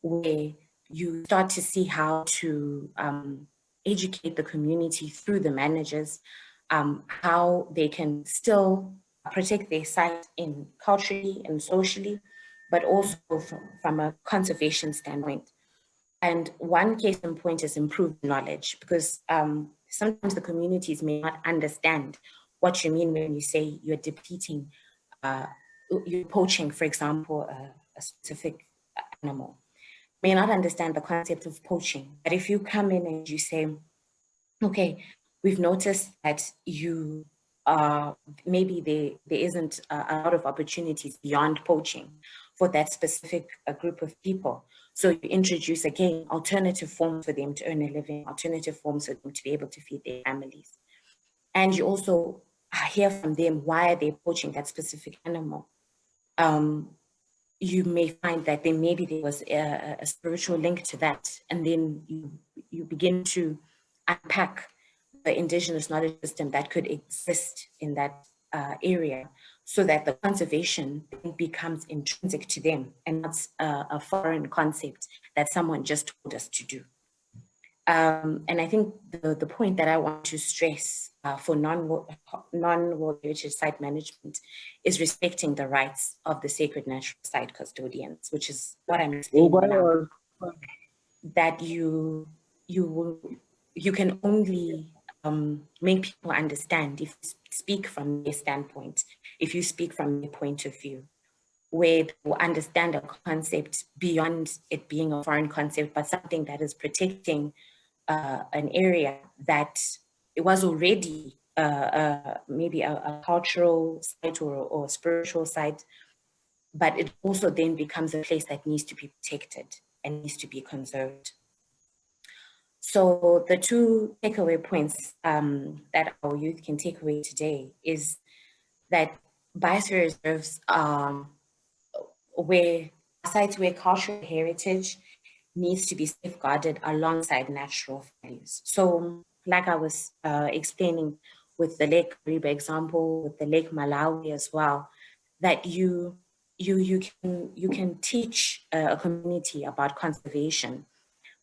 where you start to see how to educate the community through the managers, how they can still protect their site in culturally and socially, but also from a conservation standpoint. And one case in point is improved knowledge, because sometimes the communities may not understand what you mean when you say you're depleting, you're poaching, for example, a specific animal. May not understand the concept of poaching. But if you come in and you say, okay, we've noticed that you maybe there isn't a lot of opportunities beyond poaching for that specific group of people. So you introduce, again, alternative forms for them to earn a living, alternative forms for them to be able to feed their families. And you also hear from them, why are they poaching that specific animal? You may find that maybe there was a spiritual link to that. And then you begin to unpack the indigenous knowledge system that could exist in that area, so that the conservation becomes intrinsic to them and not a foreign concept that someone just told us to do. And I think the point that I want to stress for non-World Heritage Site management is respecting the rights of the sacred natural site custodians, which is what I'm explaining now. That you can only make people understand if you speak from their standpoint, if you speak from their point of view, where people understand a concept beyond it being a foreign concept, but something that is protecting an area that it was already maybe a cultural site or a spiritual site, but it also then becomes a place that needs to be protected and needs to be conserved. So the two takeaway points that our youth can take away today is that biosphere reserves are sites where cultural heritage needs to be safeguarded alongside natural values. So like I was explaining with the Lake Kariba example, with the Lake Malawi as well, that you can teach a community about conservation,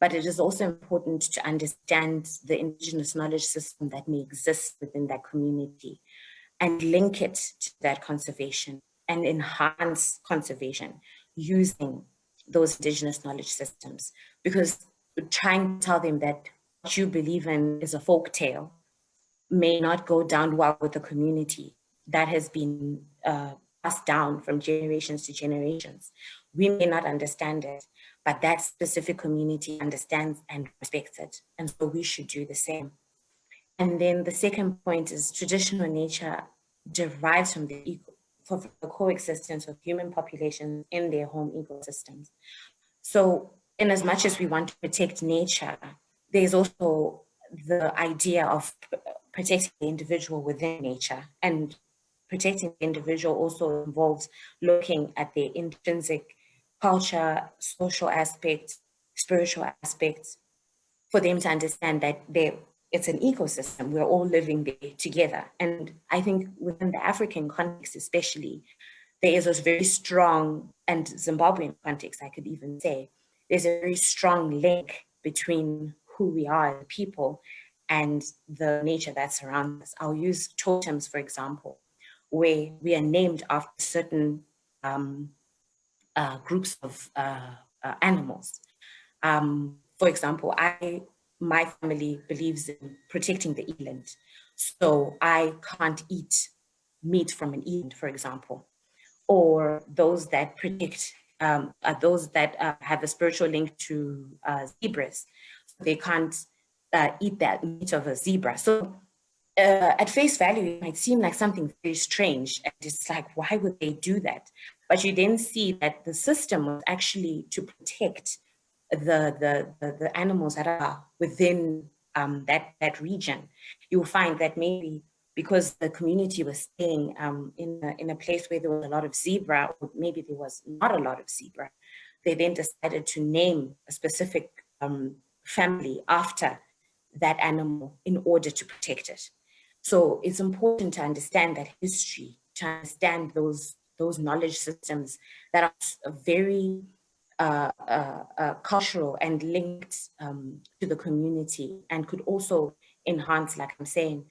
but it is also important to understand the indigenous knowledge system that may exist within that community and link it to that conservation and enhance conservation using those indigenous knowledge systems. Because trying to tell them that what you believe in is a folk tale may not go down well with the community that has been passed down from generations to generations. We may not understand it, but that specific community understands and respects it. And so we should do the same. And then the second point is traditional nature derives from the coexistence of human populations in their home ecosystems. So in as much as we want to protect nature, there's also the idea of protecting the individual within nature, and protecting the individual also involves looking at their intrinsic culture, social aspects, spiritual aspects, for them to understand that it's an ecosystem. We're all living there together. And I think within the African context especially, there is a very strong, and Zimbabwean context, I could even say, there's a very strong link between who we are as people and the nature that surrounds us. I'll use totems, for example, where we are named after certain groups of animals. For example, my family believes in protecting the eland. So I can't eat meat from an eland, for example. Or those that predict, those that have a spiritual link to zebras. So they can't eat that meat of a zebra. So at face value, it might seem like something very strange. And it's like, why would they do that? But you then see that the system was actually to protect the animals that are within that region. You'll find that maybe because the community was staying in a place where there was a lot of zebra, or maybe there was not a lot of zebra, they then decided to name a specific family after that animal in order to protect it. So it's important to understand that history, to understand those knowledge systems that are very cultural and linked to the community, and could also enhance, like I'm saying,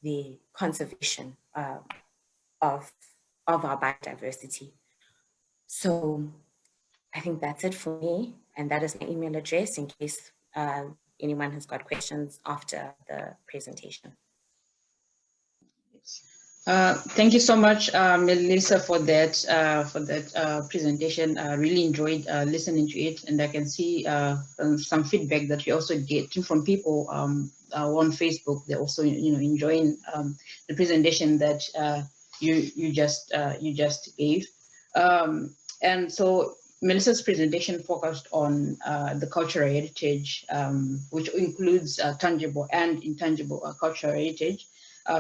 the conservation of our biodiversity. So I think that's it for me, and that is my email address in case anyone has got questions after the presentation. Thank you so much, Melissa, for that presentation. I really enjoyed listening to it, and I can see some feedback that you also get from people on Facebook. They're also, enjoying the presentation that you just gave. And so Melissa's presentation focused on the cultural heritage, which includes tangible and intangible cultural heritage.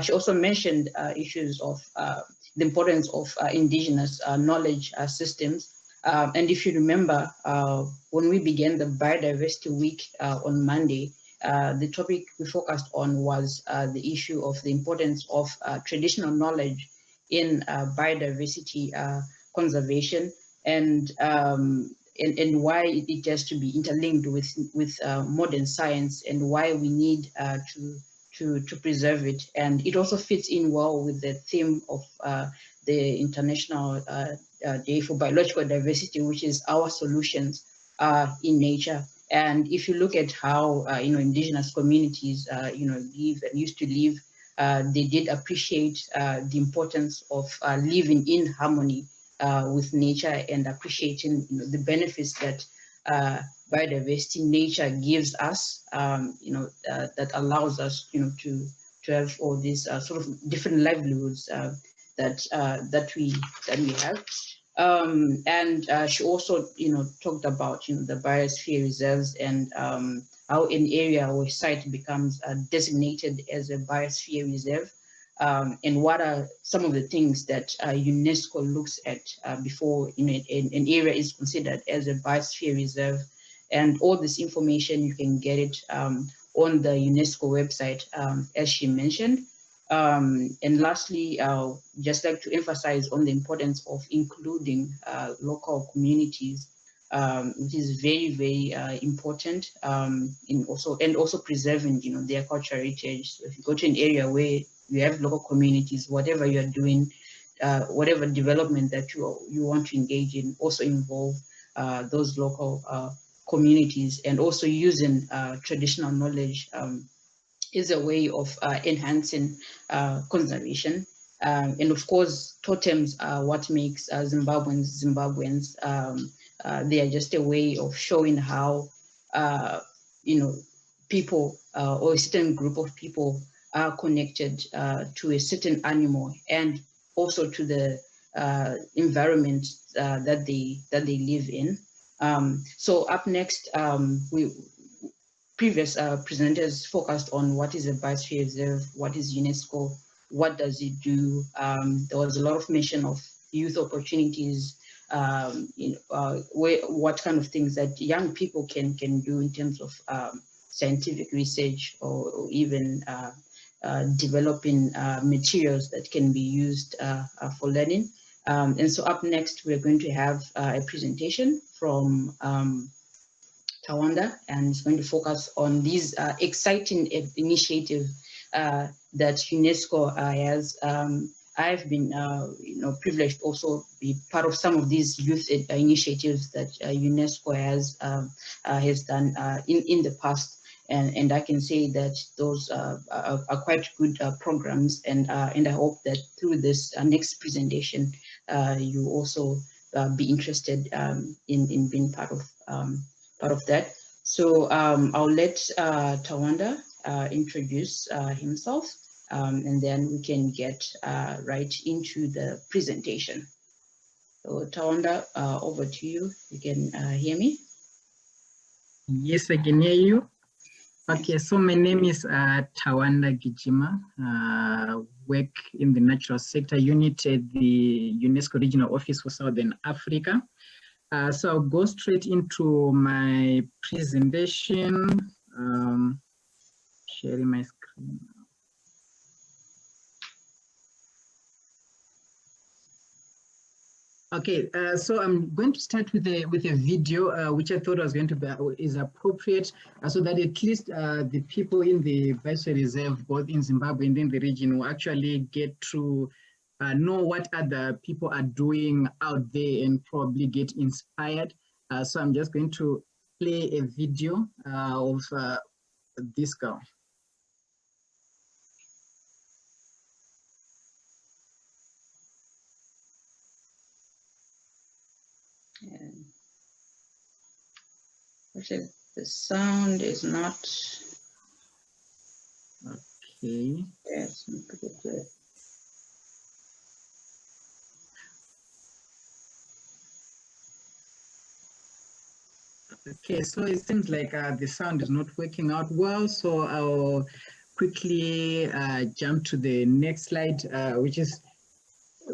She also mentioned issues of the importance of indigenous knowledge systems. And if you remember, when we began the Biodiversity Week on Monday, the topic we focused on was the issue of the importance of traditional knowledge in biodiversity conservation, and why it has to be interlinked with modern science, and why we need to preserve it. And it also fits in well with the theme of the International Day for Biological Diversity, which is our solutions in nature. And if you look at how indigenous communities live and used to live, they did appreciate the importance of living in harmony with nature, and appreciating the benefits that biodiversity nature gives us, that allows us, to have all these sort of different livelihoods that we have. And she also, talked about, the Biosphere Reserves, and how an area or site becomes designated as a Biosphere Reserve, and what are some of the things that UNESCO looks at before an area is considered as a Biosphere Reserve. And all this information, you can get it on the UNESCO website, as she mentioned. And lastly, just like to emphasize on the importance of including local communities, which is very, very important, in also preserving, their cultural heritage. So if you go to an area where you have local communities, whatever you are doing, whatever development that you want to engage in, also involve those local communities, and also using traditional knowledge is a way of enhancing conservation. And of course, totems are what makes Zimbabweans Zimbabweans. They are just a way of showing how, people or a certain group of people are connected to a certain animal and also to the environment that they live in. So up next, previous presenters focused on what is a Biosphere Reserve, what is UNESCO, what does it do. There was a lot of mention of youth opportunities, what kind of things that young people can do in terms of scientific research or even developing materials that can be used for learning. And so up next, we're going to have a presentation from Tawanda, and it's going to focus on these exciting initiatives that UNESCO has. I've been, privileged also be part of some of these youth initiatives that UNESCO has done in the past, and I can say that those are quite good programs, and I hope that through this next presentation, you also be interested in being part of that. So I'll let Tawanda introduce himself, and then we can get right into the presentation. So Tawanda, over to you. You can hear me? Yes, I can hear you. Okay, so my name is Tawanda Gijima. Work in the natural sector unit at the UNESCO Regional Office for Southern Africa. So I'll go straight into my presentation. Sharing my screen. Okay, so I'm going to start with a video which I thought was going to be is appropriate, so that at least the people in the Biosphere Reserve, both in Zimbabwe and in the region, will actually get to know what other people are doing out there and probably get inspired. So I'm just going to play a video of this girl. Actually, the sound is not. Okay. Yes, pretty good. Okay, so it seems like the sound is not working out well, so I'll quickly jump to the next slide, which is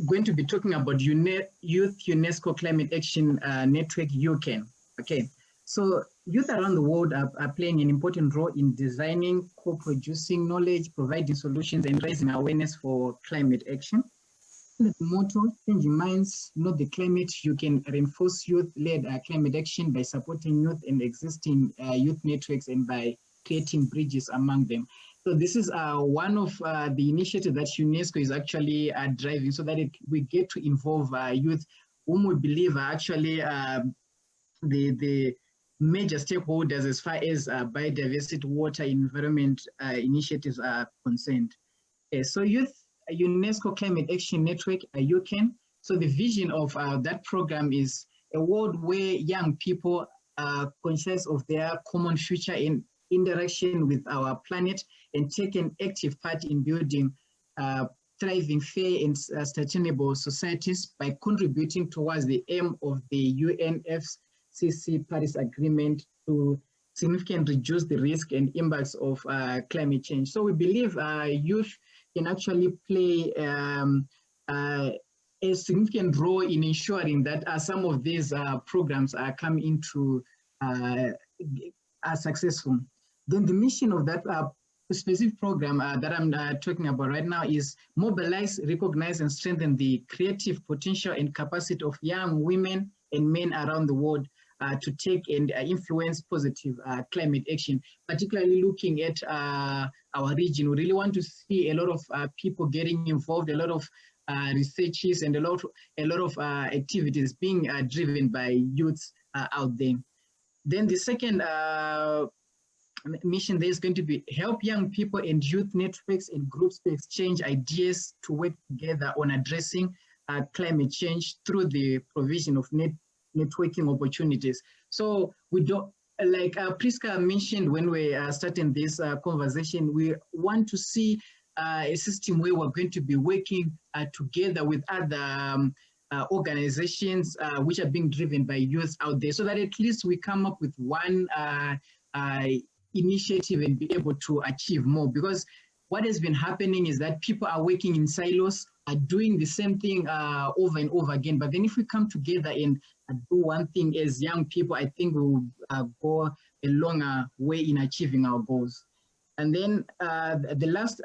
going to be talking about Youth UNESCO Climate Action Network, UCAN. Okay, so youth around the world are playing an important role in designing, co-producing knowledge, providing solutions, and raising awareness for climate action. The motto, changing minds, not the climate. You can reinforce youth-led climate action by supporting youth and existing youth networks and by creating bridges among them. So this is one of the initiatives that UNESCO is actually driving, so that we get to involve youth, whom we believe are actually the major stakeholders as far as biodiversity, water, environment initiatives are concerned. So Youth UNESCO Climate Action Network, UCAN. So the vision of that program is a world where young people are conscious of their common future in interaction with our planet and take an active part in building thriving, fair and sustainable societies by contributing towards the aim of the UNFCCC Paris Agreement to significantly reduce the risk and impacts of climate change. So we believe youth can actually play a significant role in ensuring that some of these programs come into are successful. Then the mission of that specific program that I'm talking about right now is mobilize, recognize, and strengthen the creative potential and capacity of young women and men around the world to take and influence positive climate action, particularly looking at our region. We really want to see a lot of people getting involved, a lot of researches and a lot of activities being driven by youths out there. Then the second mission there is going to be help young people and youth networks and groups to exchange ideas to work together on addressing climate change through the provision of networking opportunities. So we don't, like Priska mentioned when we started this conversation, we want to see a system where we're going to be working together with other organizations which are being driven by youth out there, so that at least we come up with one initiative and be able to achieve more. Because what has been happening is that people are working in silos, are doing the same thing over and over again. But then if we come together and do one thing as young people, I think we will go a longer way in achieving our goals. And then the last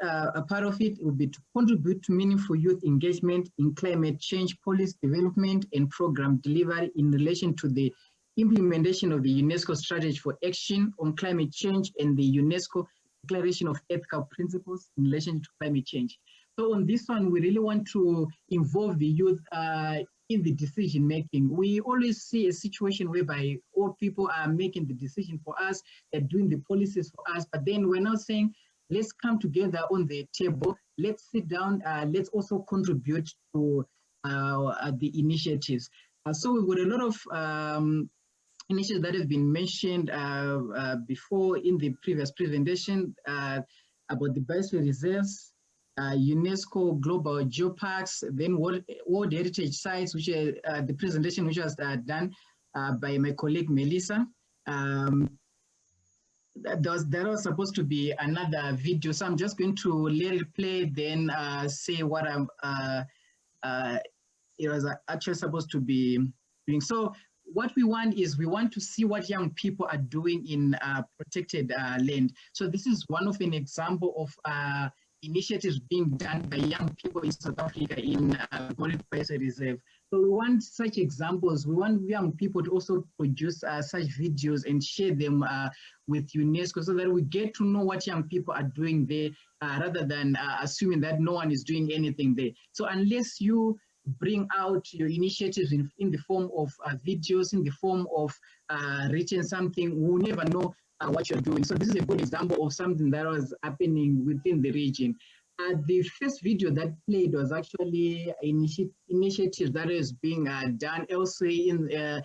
part of it will be to contribute to meaningful youth engagement in climate change policy development and program delivery in relation to the implementation of the UNESCO Strategy for Action on Climate Change and the UNESCO Declaration of Ethical Principles in relation to climate change. So on this one, we really want to involve the youth in the decision making. We always see a situation whereby old people are making the decision for us, they're doing the policies for us, but then we're now saying, let's come together on the table, let's sit down, let's also contribute to the initiatives. So we've got a lot of initiatives that have been mentioned before in the previous presentation about the Biosphere Reserves, UNESCO Global Geoparks, then World Heritage Sites, which are the presentation which was done by my colleague Melissa. There was supposed to be another video, so I'm just going to let it play, then say what it was actually supposed to be doing. So what we want is we want to see what young people are doing in protected land. So this is one of an example of initiatives being done by young people in South Africa in Biosphere Reserve. So we want such examples. We want young people to also produce such videos and share them with UNESCO, so that we get to know what young people are doing there, rather than assuming that no one is doing anything there. So unless you bring out your initiatives in the form of videos, in the form of written something, we'll never know what you're doing. So this is a good example of something that was happening within the region. The first video that played was actually initiatives that is being done elsewhere in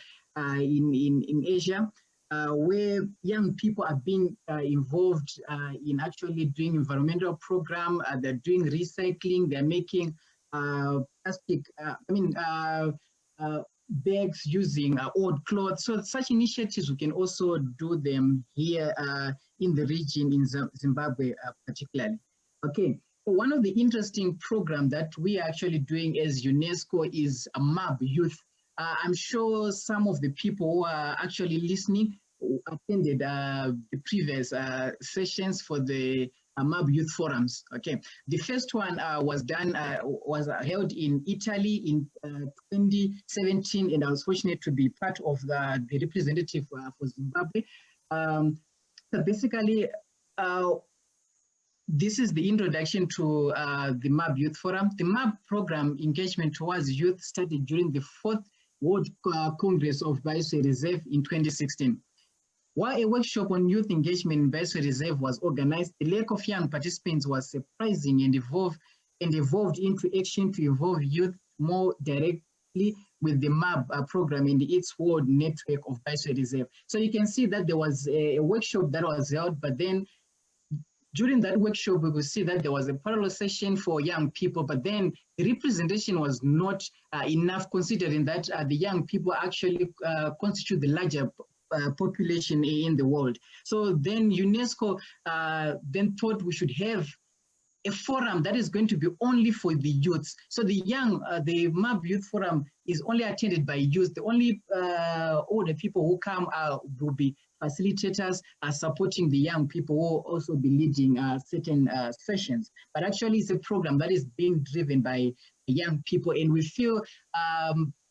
Asia, where young people are being involved in actually doing environmental program. They're doing recycling. They're making plastic, bags using old clothes. So such initiatives, we can also do them here in the region, in Zimbabwe particularly. Okay, so one of the interesting programs that we are actually doing as UNESCO is a MAB Youth. I'm sure some of the people who are actually listening attended the previous sessions for the MAB Youth Forums. Okay, the first one was held in Italy in 2017, and I was fortunate to be part of the representative for Zimbabwe. So basically, this is the introduction to the MAB Youth Forum. The MAB program engagement towards youth started during the 4th World Congress of Biosphere Reserve in 2016. While a workshop on youth engagement in Biosphere Reserve was organized, the lack of young participants was surprising and evolved into action to involve youth more directly with the MAB program in its world network of Biosphere Reserve. So you can see that there was a workshop that was held, but then during that workshop, we could see that there was a parallel session for young people, but then the representation was not enough, considering that the young people actually constitute the larger population in the world. So then UNESCO then thought we should have a forum that is going to be only for the youths. So the the MAB Youth Forum is only attended by youth. The only older people who come will be facilitators supporting the young people who will also be leading certain sessions. But actually it's a program that is being driven by young people, and we feel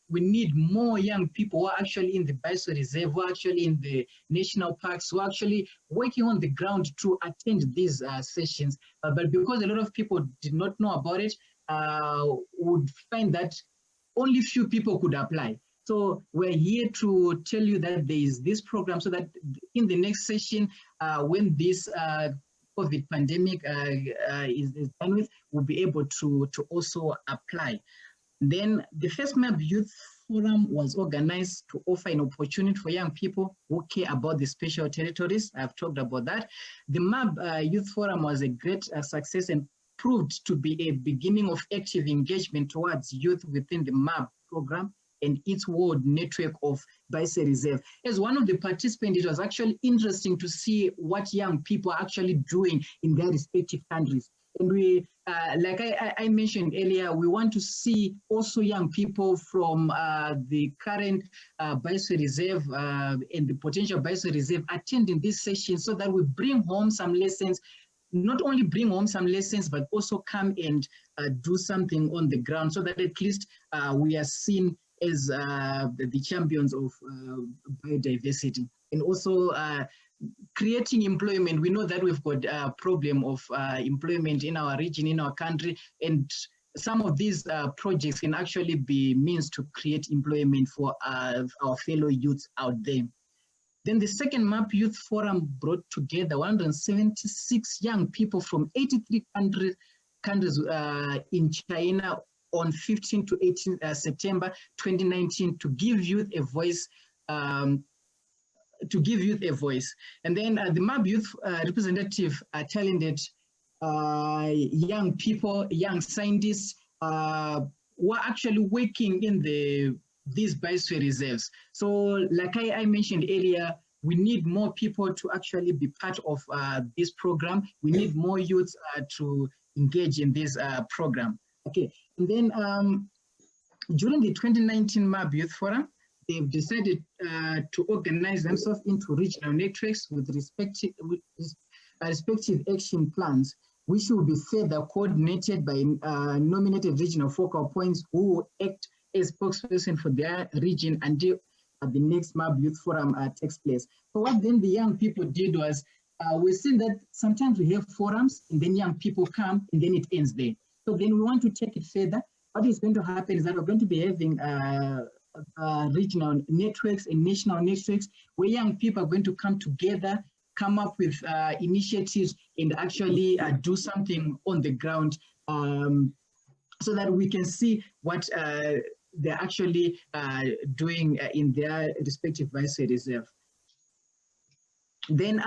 we need more young people who are actually in the Biosphere Reserve, who are actually in the national parks, who are actually working on the ground to attend these sessions. But because a lot of people did not know about it, would find that only few people could apply. So we're here to tell you that there is this program, so that in the next session, when this COVID pandemic is done with, we'll be able to also apply. Then the first MAB Youth Forum was organized to offer an opportunity for young people who care about the special territories. I've talked about that. The MAB Youth Forum was a great success and proved to be a beginning of active engagement towards youth within the MAB program and its world network of Biosphere Reserve. As one of the participants, it was actually interesting to see what young people are actually doing in their respective countries. And we, like I mentioned earlier, we want to see also young people from the current Biosphere Reserve and the potential Biosphere Reserve attending this session, so that we bring home some lessons, not only bring home some lessons, but also come and do something on the ground, so that at least we are seen as the champions of biodiversity. And also creating employment. We know that we've got a problem of employment in our region, in our country, and some of these projects can actually be means to create employment for our fellow youths out there. Then the second MAB Youth Forum brought together 176 young people from 83 countries in China on 15 to 18 September 2019 to give youth a voice. And then the MAB Youth representative talented young people, young scientists who are actually working in these biosphere reserves. So like I mentioned earlier, we need more people to actually be part of this program. We need more youths to engage in this program. Okay, and then during the 2019 MAB Youth Forum, they've decided to organize themselves into regional networks with respective action plans, which will be further coordinated by nominated regional focal points who will act as spokesperson for their region until the next MAB Youth Forum takes place. So what then the young people did was, we've seen that sometimes we have forums and then young people come and then it ends there. So then we want to take it further. What is going to happen is that we're going to be having regional networks and national networks where young people are going to come together, come up with initiatives and actually do something on the ground, so that we can see what they're actually doing in their respective biosphere reserve. Then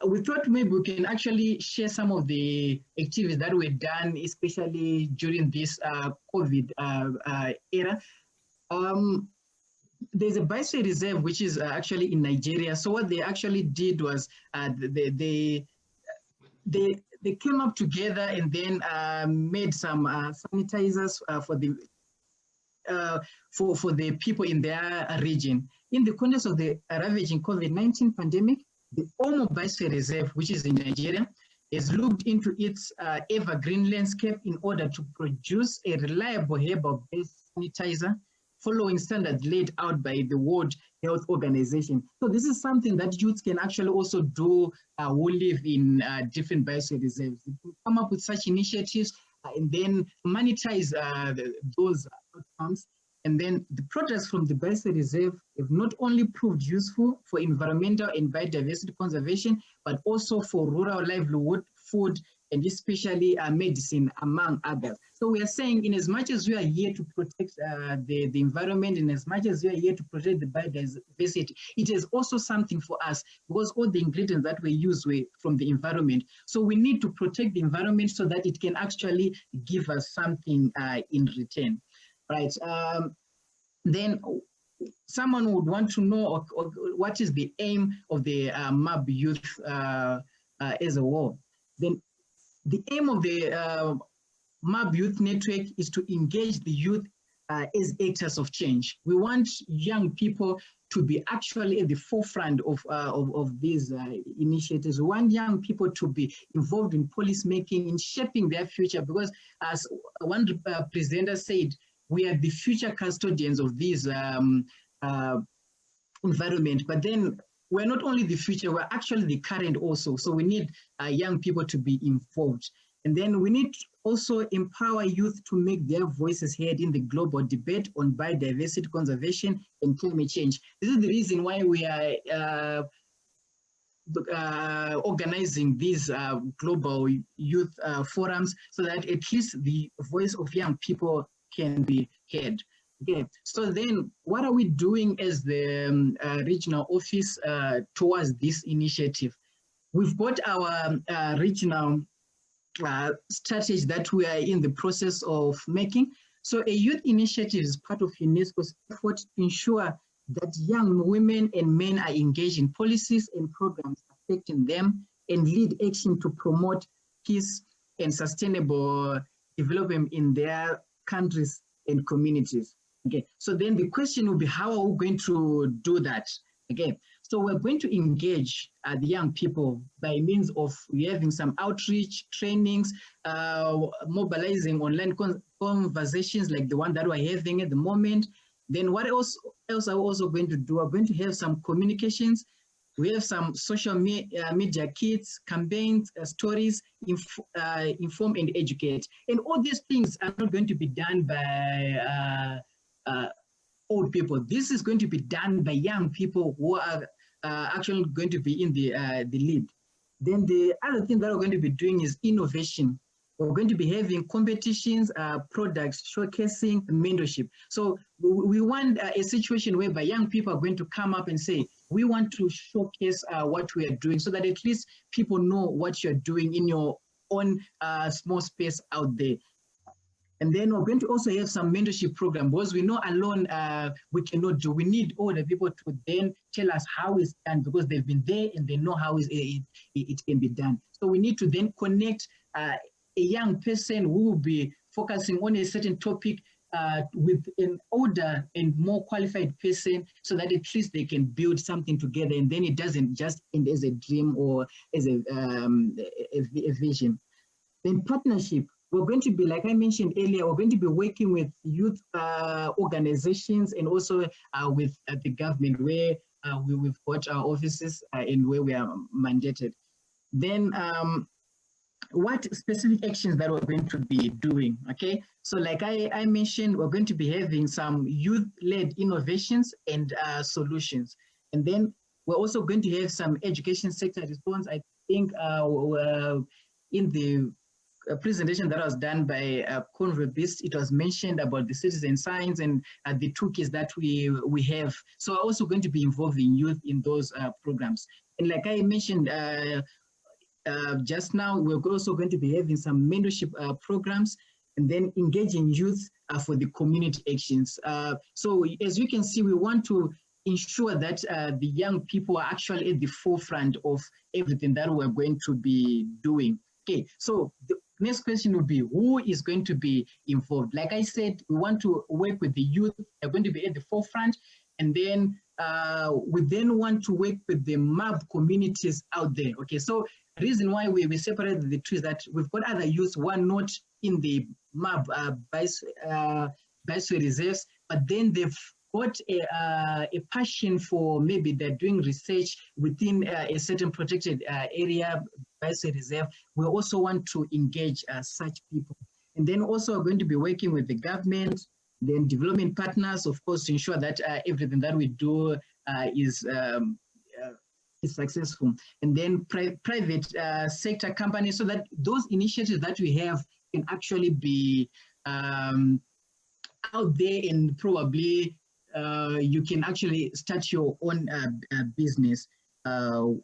we thought maybe we can actually share some of the activities that were done, especially during this COVID era. There's a biosphere reserve which is actually in Nigeria. So what they actually did was they came up together and then made some sanitizers for the people in their region. In the context of the ravaging COVID-19 pandemic, the Omo Biosphere Reserve, which is in Nigeria, has looked into its evergreen landscape in order to produce a reliable herbal-based sanitizer following standards laid out by the World Health Organization. So this is something that youth can actually also do who live in different biosphere reserves. They can come up with such initiatives and then monetize those outcomes. And then the products from the biosphere reserve have not only proved useful for environmental and biodiversity conservation, but also for rural livelihood, food, and especially medicine, among others. So we are saying, in as much as we are here to protect the environment, and as much as we are here to protect the biodiversity, it is also something for us, because all the ingredients that we use were from the environment. So we need to protect the environment so that it can actually give us something in return, right? Then someone would want to know what is the aim of the MAB Youth as a whole. Then the aim of the MAB Youth Network is to engage the youth as actors of change. We want young people to be actually at the forefront of these initiatives. We want young people to be involved in policy making, in shaping their future, because as one presenter said, we are the future custodians of this environment. But then we're not only the future, we're actually the current also. So we need young people to be involved. And then we need also empower youth to make their voices heard in the global debate on biodiversity conservation and climate change. This is the reason why we are organizing these global youth forums, so that at least the voice of young people can be heard. Okay, so then what are we doing as the regional office towards this initiative? We've got our regional strategy that we are in the process of making. So a youth initiative is part of UNESCO's effort to ensure that young women and men are engaged in policies and programs affecting them and lead action to promote peace and sustainable development in their countries and communities. Okay, so then the question will be, how are we going to do that? Okay, so we're going to engage the young people by means of having some outreach trainings, mobilizing online conversations like the one that we're having at the moment. Then what else are we also going to do? We're going to have some communications. We have some social media kits, campaigns, stories, inform and educate. And all these things are not going to be done by old people. This is going to be done by young people who are actually going to be in the lead. Then the other thing that we're going to be doing is innovation. We're going to be having competitions, products, showcasing, mentorship. So we want a situation whereby young people are going to come up and say, we want to showcase what we are doing, so that at least people know what you're doing in your own small space out there. And then we're going to also have some mentorship program, because we know alone we cannot do. We need all the people to then tell us how it's done, because they've been there and they know how it can be done. So we need to then connect a young person who will be focusing on a certain topic with an older and more qualified person, so that at least they can build something together, and then it doesn't just end as a dream or as a vision. Then partnership. We're going to be, like I mentioned earlier, we're going to be working with youth organizations and also with the government, where we've got our offices and where we are mandated. Then what specific actions that we're going to be doing, okay? So like I mentioned, we're going to be having some youth-led innovations and solutions. And then we're also going to have some education sector response. I think in the presentation that was done by Conrad Beast, it was mentioned about the citizen science and the toolkits that we have. So we're also going to be involving youth in those programs. And like I mentioned just now, we're also going to be having some mentorship programs, and then engaging youth for the community actions. So as you can see, we want to ensure that the young people are actually at the forefront of everything that we're going to be doing. Okay, so the next question will be, who is going to be involved? Like I said, we want to work with the youth. They're going to be at the forefront. And then we then want to work with the MAB communities out there. Okay, so the reason why we separated the two is that we've got other youth who are not in the MAB Biosphere Reserves, but then they've got a passion for, maybe they're doing research within a certain protected area, Biosphere Reserve. We also want to engage such people. And then also we're going to be working with the government, then development partners, of course, to ensure that everything that we do is successful. And then private sector companies, so that those initiatives that we have can actually be out there, and probably you can actually start your own business. Then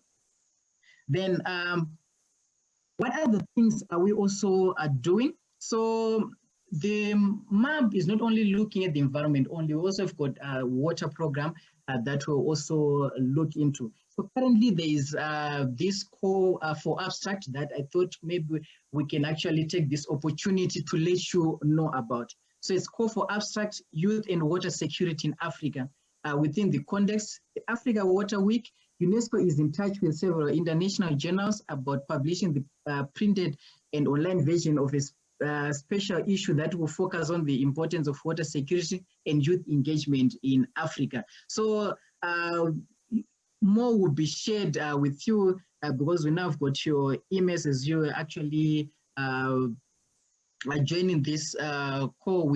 what other things are we also doing? So the MAB is not only looking at the environment only, we also have got a water program that we'll also look into. So currently there is this call for abstract that I thought maybe we can actually take this opportunity to let you know about. So it's called for abstract youth and water security in Africa. Within the context, the Africa Water Week, UNESCO is in touch with several international journals about publishing the printed and online version of a special issue that will focus on the importance of water security and youth engagement in Africa. So more will be shared with you because we now have got your emails as you actually joining this call,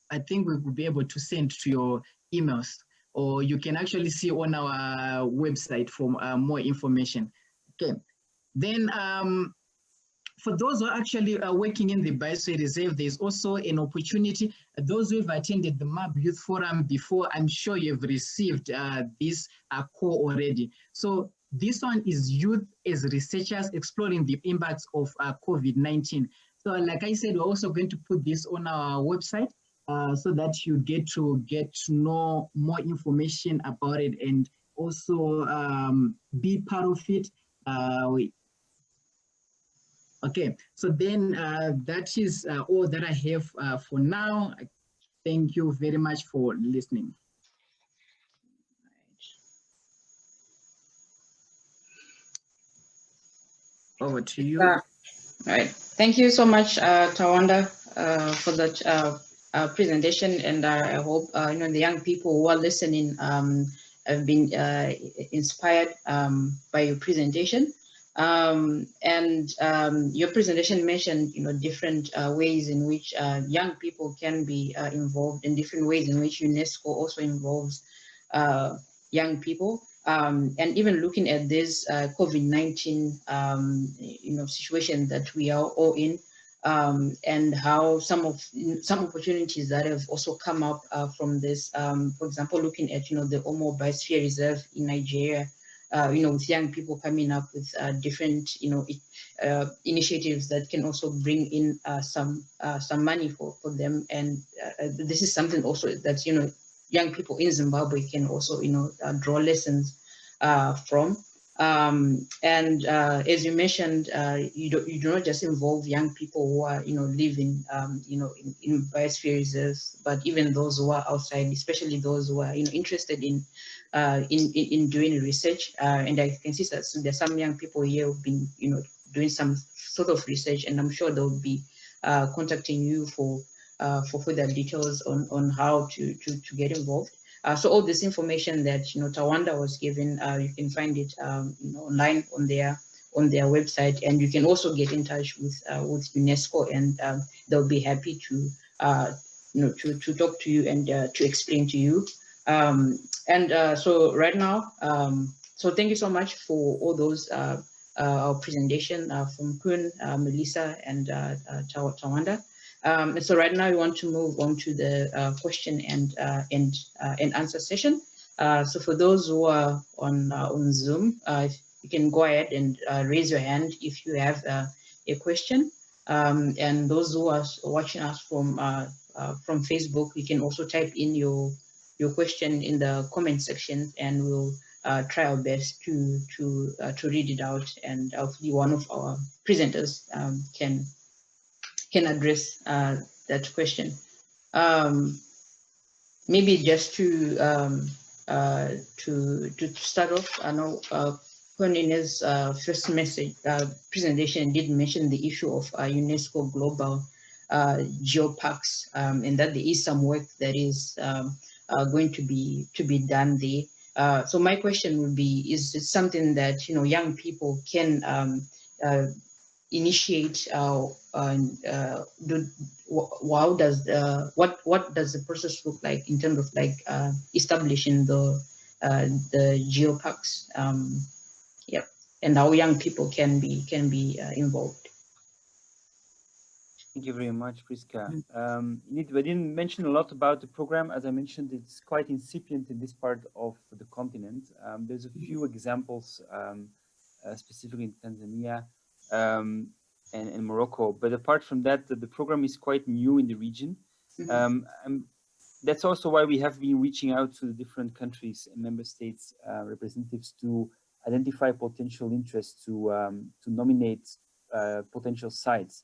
I think we will be able to send to your emails, or you can actually see on our website for more information. Okay, then for those who are actually working in the Biosphere Reserve, there's also an opportunity. Those who have attended the MAB Youth Forum before, I'm sure you've received this call already. So this one is youth as researchers exploring the impacts of COVID-19. So like I said, we're also going to put this on our website so that you get to know more information about it and also be part of it. Okay, so then that is all that I have for now. Thank you very much for listening. Over to you. All right. Thank you so much, Tawanda, for that presentation, and I hope the young people who are listening have been inspired by your presentation. Your presentation mentioned different ways in which young people can be involved, and different ways in which UNESCO also involves young people. And even looking at this COVID-19 situation that we are all in, and how some opportunities that have also come up from this, for example, looking at the Biosphere Reserve in Nigeria, with young people coming up with different initiatives that can also bring in some money for them, and this is something also that young people in Zimbabwe can also draw lessons from. As you mentioned, you do not just involve young people who are living in biosphere reserves, but even those who are outside, especially those who are interested in doing research. And I can see that there's some young people here who've been doing some sort of research, and I'm sure they'll be contacting you for further details on how to get involved. So all this information that Tawanda was given, you can find it online on their website, and you can also get in touch with UNESCO, and they'll be happy to to talk to you and to explain to you. So right now, so thank you so much for all those our presentation from Kun, Melissa, and Tawanda. So right now we want to move on to the question and answer session. So for those who are on Zoom, you can go ahead and raise your hand if you have a question. And those who are watching us from Facebook, you can also type in your question in the comment section, and we'll try our best to read it out, and hopefully one of our presenters can address that question. Maybe just to start off, I know Kun in his first message presentation did mention the issue of UNESCO global geoparks, and that there is some work that is going to be done there. So my question would be: is it something that young people can initiate? What does the process look like in terms of establishing the geoparks? Yep, and how young people can be involved. Thank you very much, Priska. We didn't mention a lot about the program. As I mentioned, it's quite incipient in this part of the continent. There's a few examples, specifically in Tanzania and in Morocco. But apart from that, the program is quite new in the region. And that's also why we have been reaching out to the different countries and member states representatives to identify potential interests to nominate potential sites.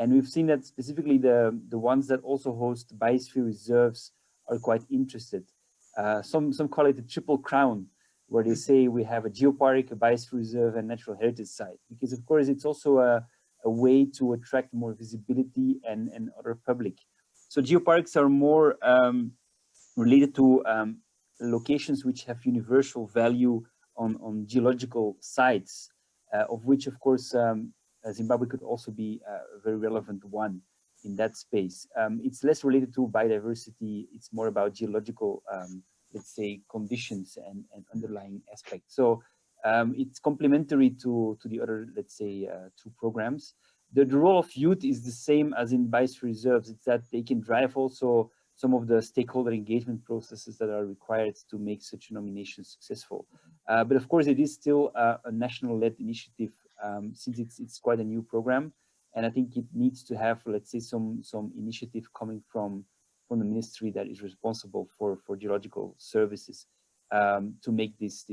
And we've seen that specifically the ones that also host biosphere reserves are quite interested. Some call it a triple crown, where they say we have a geopark, a biosphere reserve, and natural heritage site, because of course it's also a way to attract more visibility and other public. So geoparks are more related to locations which have universal value on geological sites, of which of course Zimbabwe could also be a very relevant one in that space. It's less related to biodiversity. It's more about geological, let's say, conditions and underlying aspects. So it's complementary to the other, let's say, two programs. The role of youth is the same as in Biosphere Reserves. It's that they can drive also some of the stakeholder engagement processes that are required to make such a nomination successful. But of course, it is still a national-led initiative since it's quite a new program. And I think it needs to have, let's say, some initiative coming from the ministry that is responsible for geological services to make this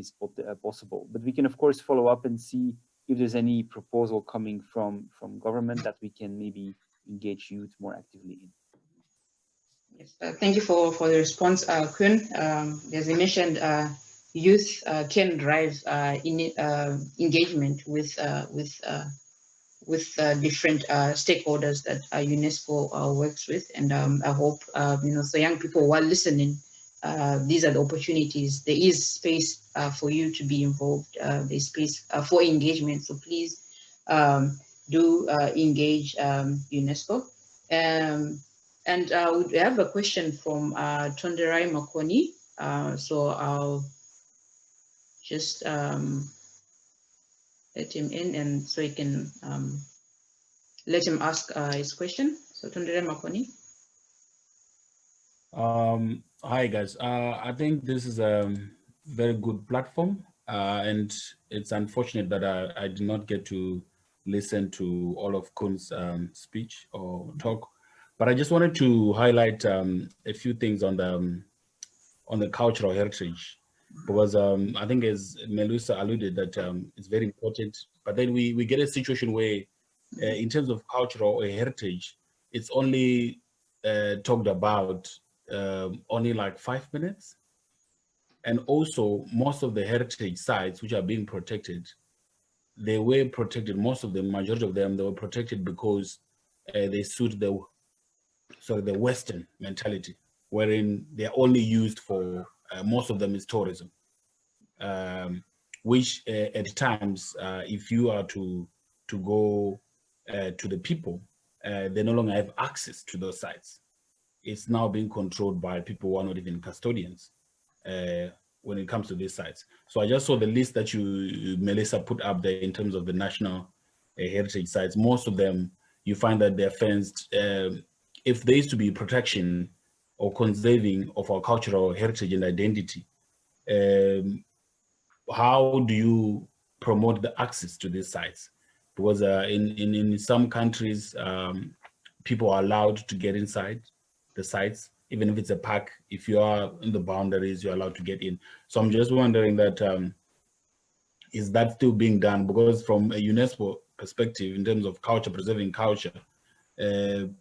possible. But we can, of course, follow up and see if there's any proposal coming from government that we can maybe engage youth more actively in. Yes, thank you for the response, Quinn. As I mentioned, youth can drive engagement with different stakeholders that UNESCO works with, and I hope so young people who are listening, these are the opportunities. There is space for you to be involved. There's space for engagement. So please do engage UNESCO. And we have a question from Tonderai Makoni. So I'll just let him in, and so he can let him ask his question. So Tonderai Makoni. Hi guys. I think this is a very good platform, and it's unfortunate that I did not get to listen to all of Kun's speech or talk. But I just wanted to highlight a few things on the cultural heritage, because I think, as Melusa alluded, that it's very important. But then we get a situation where, in terms of cultural heritage, it's only talked about only like 5 minutes. And also, most of the heritage sites which are being protected, they were protected. Most of them, majority of them, they were protected because they suit the Western mentality, wherein they're only used for, most of them is tourism, which at times, if you are to go to the people, they no longer have access to those sites. It's now being controlled by people who are not even custodians when it comes to these sites. So I just saw the list that you, Melissa, put up there in terms of the national heritage sites. Most of them, you find that they're fenced. If there is to be protection or conserving of our cultural heritage and identity, how do you promote the access to these sites? Because in some countries, people are allowed to get inside the sites, even if it's a park. If you are in the boundaries, you're allowed to get in. So I'm just wondering that, is that still being done? Because from a UNESCO perspective, in terms of culture, preserving culture,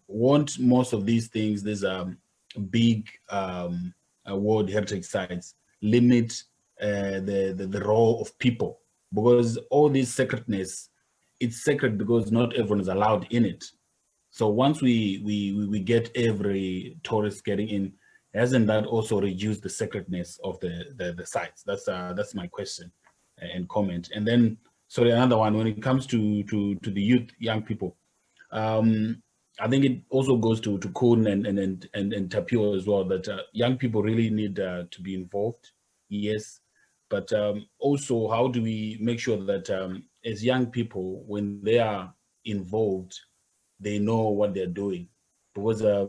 won't most of these things, these big World Heritage Sites, limit the role of people? Because all this sacredness, it's sacred because not everyone is allowed in it. So once we get every tourist getting in, hasn't that also reduced the sacredness of the sites? That's my question and comment. And then, sorry, another one, when it comes to the youth, young people, I think it also goes to Kun and Tapio as well, that young people really need to be involved, yes. But also, how do we make sure that as young people, when they are involved, they know what they're doing? Because I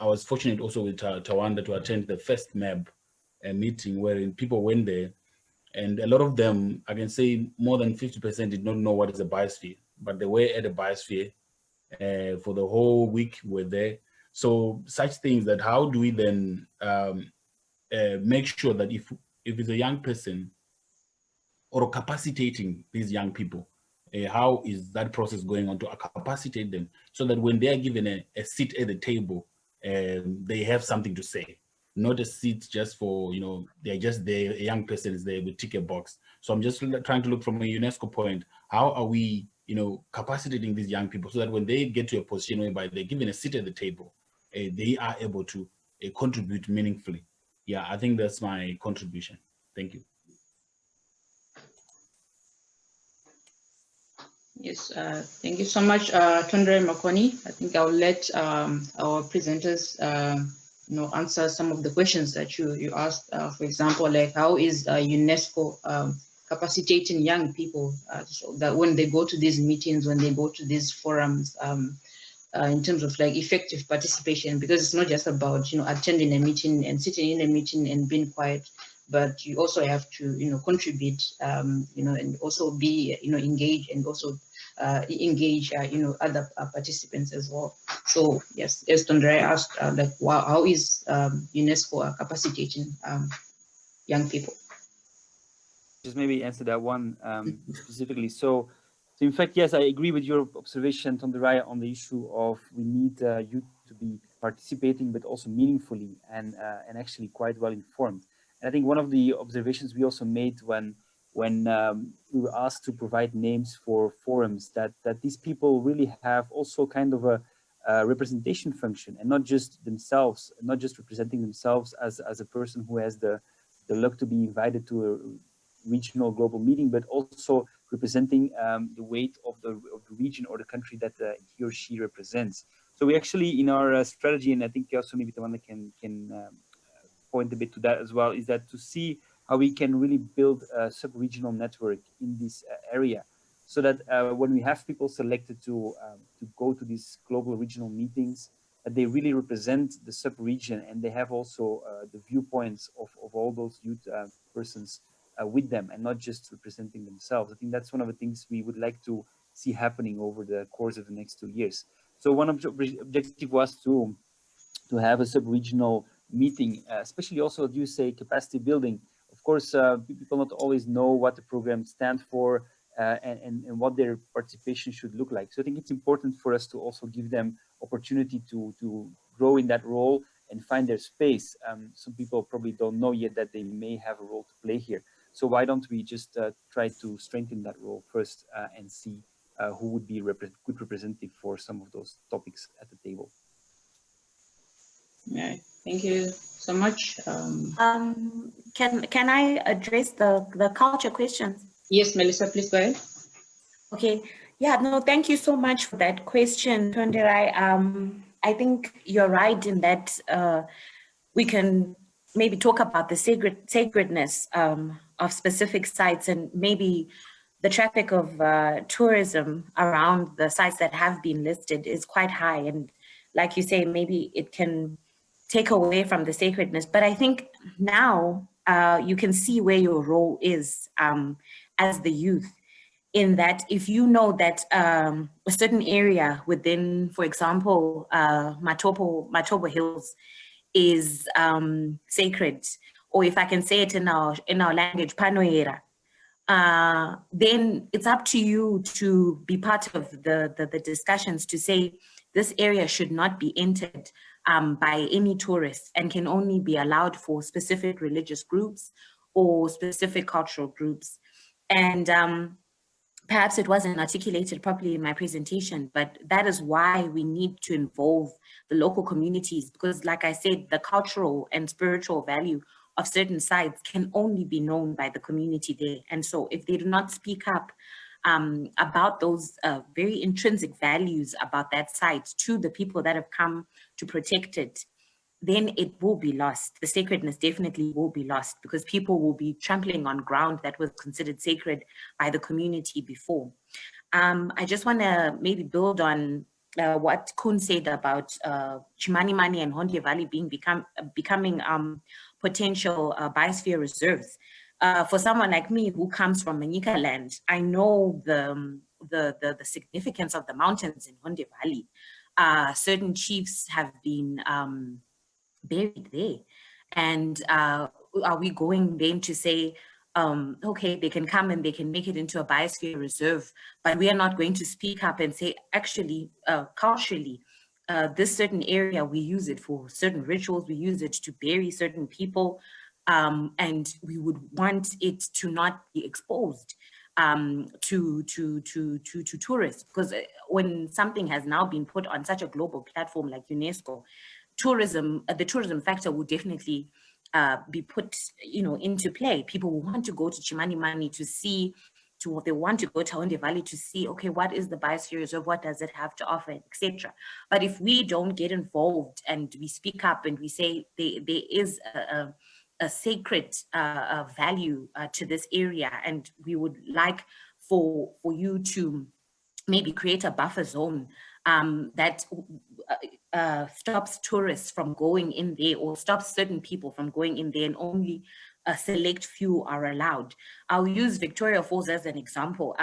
was fortunate also with Tawanda to attend the first MAB meeting, wherein people went there, and a lot of them, I can say more than 50% did not know what is a biosphere, but they were at a biosphere for the whole week, were there. So such things, that how do we then make sure that if it's a young person, or capacitating these young people, how is that process going on to capacitate them so that when they are given a seat at the table, they have something to say, not a seat just for, they're just there, a young person is there with tick a box. So I'm just trying to look from a UNESCO point, how are we, capacitating these young people so that when they get to a position whereby they're given a seat at the table, they are able to contribute meaningfully. Yeah, I think that's my contribution. Thank you. Yes, thank you so much, Tondre Makoni. I think I'll let our presenters, answer some of the questions that you asked. For example, like how is UNESCO capacitating young people so that when they go to these meetings, when they go to these forums, in terms of like effective participation, because it's not just about attending a meeting and sitting in a meeting and being quiet, but you also have to contribute, and also be engaged, and also engage other participants as well. So yes, as Tondre asked, like how is UNESCO capacitating young people? Just maybe answer that one specifically. So in fact, yes, I agree with your observation, Tonderaya, on the issue of we need youth to be participating, but also meaningfully and actually quite well informed. And I think one of the observations we also made when we were asked to provide names for forums, that these people really have also kind of a representation function, and not just themselves, not just representing themselves as a person who has the luck to be invited to a regional global meeting, but also representing the weight of the region or the country that he or she represents. So we actually, in our strategy, and I think also maybe the one that can point a bit to that as well, is that to see how we can really build a sub-regional network in this area, so that when we have people selected to go to these global regional meetings, they really represent the sub-region, and they have also the viewpoints of all those youth persons with them, and not just representing themselves. I think that's one of the things we would like to see happening over the course of the next 2 years. So one objective was to have a sub-regional meeting, especially also, do you say, capacity building. Of course, people not always know what the program stands for and what their participation should look like. So I think it's important for us to also give them opportunity to grow in that role and find their space. Some people probably don't know yet that they may have a role to play here. So why don't we just try to strengthen that role first and see who would be good representative for some of those topics at the table. Yeah, thank you so much. Can I address the culture questions? Yes, Melissa, please go ahead. Okay. Yeah, no, thank you so much for that question, Tonderai. I think you're right in that we can maybe talk about the sacredness of specific sites, and maybe the traffic of tourism around the sites that have been listed is quite high. And like you say, maybe it can take away from the sacredness. But I think now you can see where your role is as the youth, in that if you know that a certain area within, for example, Matopo Hills is sacred, or if I can say it in our language, Panoera, then it's up to you to be part of the discussions to say this area should not be entered by any tourists and can only be allowed for specific religious groups or specific cultural groups. And perhaps it wasn't articulated properly in my presentation, but that is why we need to involve the local communities, because like I said, the cultural and spiritual value of certain sites can only be known by the community there. And so if they do not speak up about those very intrinsic values about that site to the people that have come to protect it, then it will be lost. The sacredness definitely will be lost, because people will be trampling on ground that was considered sacred by the community before. I just want to maybe build on what Kun said about Chimanimani and Hondye Valley becoming potential biosphere reserves. For someone like me who comes from Manika land, I know the significance of the mountains in Hondye Valley. Certain chiefs have been buried there. And are we going then to say, okay, they can come and they can make it into a biosphere reserve, but we are not going to speak up and say, actually, culturally, this certain area, we use it for certain rituals, we use it to bury certain people, and we would want it to not be exposed to tourists, because when something has now been put on such a global platform like UNESCO, tourism, the tourism factor will definitely be put, into play. People will want to go to Chimanimani to see they want to go to Taonde Valley to see, okay, what is the Biosphere Reserve? What does it have to offer, etc. But if we don't get involved and we speak up and we say there is a sacred value to this area, and we would like for you to maybe create a buffer zone that stops tourists from going in there, or stops certain people from going in there, and only a select few are allowed. I'll use Victoria Falls as an example.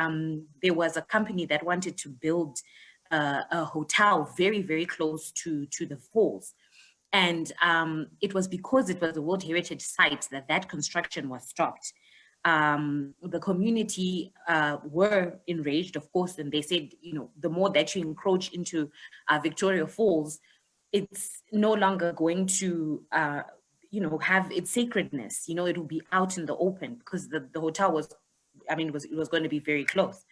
There was a company that wanted to build a hotel very, very close to the falls. And it was because it was a World Heritage Site that construction was stopped. The community were enraged, of course, and they said, you know, the more that you encroach into Victoria Falls, it's no longer going to, you know, have its sacredness. You know, it will be out in the open, because the hotel was, I mean, it was going to be very close.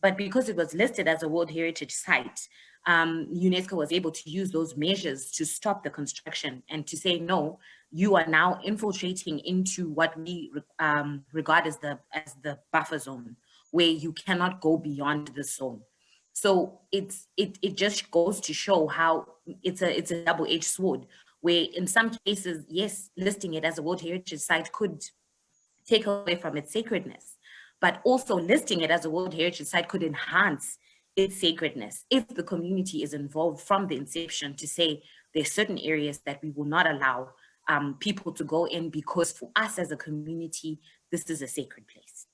But because it was listed as a World Heritage Site, UNESCO was able to use those measures to stop the construction and to say, no, you are now infiltrating into what we regard as the buffer zone, where you cannot go beyond the zone. So it just goes to show how it's a double-edged sword, where in some cases, yes, listing it as a World Heritage Site could take away from its sacredness, but also listing it as a World Heritage Site could enhance its sacredness if the community is involved from the inception to say there's certain areas that we will not allow people to go in, because for us as a community, this is a sacred place.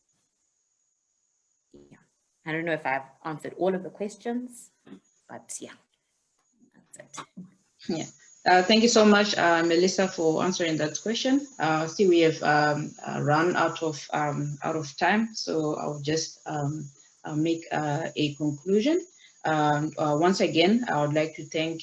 Yeah, I don't know if I've answered all of the questions, but yeah, that's it. Yeah. Thank you so much, Melissa, for answering that question. See, we have run out of time, so I'll just make a conclusion. Once again, I would like to thank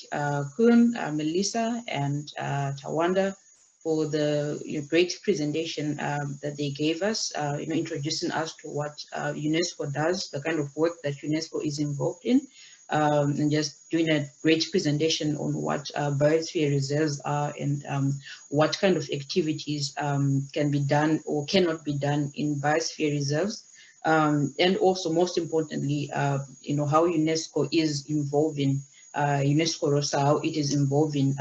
Kuhn, Melissa, and Tawanda for the great presentation that they gave us, introducing us to what UNESCO does, the kind of work that UNESCO is involved in. And just doing a great presentation on what biosphere reserves are, and what kind of activities can be done or cannot be done in biosphere reserves. And also, most importantly, how UNESCO is involving UNESCO ROSA, how it is involving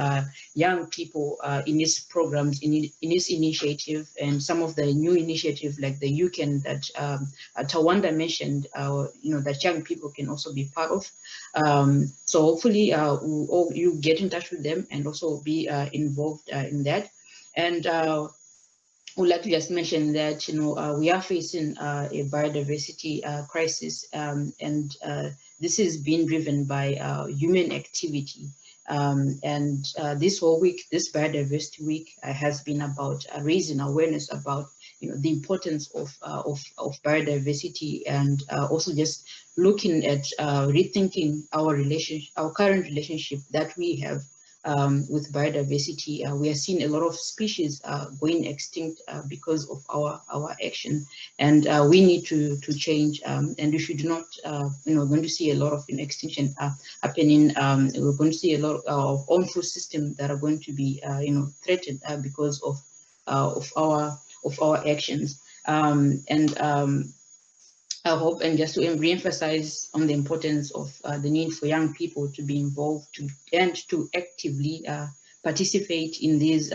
young people in its programs, in its initiative, and some of the new initiatives like the UCAN that Tawanda mentioned, that young people can also be part of. So hopefully you get in touch with them and also be involved in that. And would like to just mention that we are facing a biodiversity crisis, and this is being driven by human activity. And this whole week, this Biodiversity Week, has been about raising awareness about the importance of biodiversity, and also just looking at rethinking our current relationship that we have with biodiversity. We are seeing a lot of species going extinct because of our action, and we need to change. And if you do not, going to see a lot of extinction happening. We're going to see a lot of harmful systems that are going to be, threatened because of our actions. I hope, and just to re-emphasize on the importance of the need for young people to be involved and to actively participate in these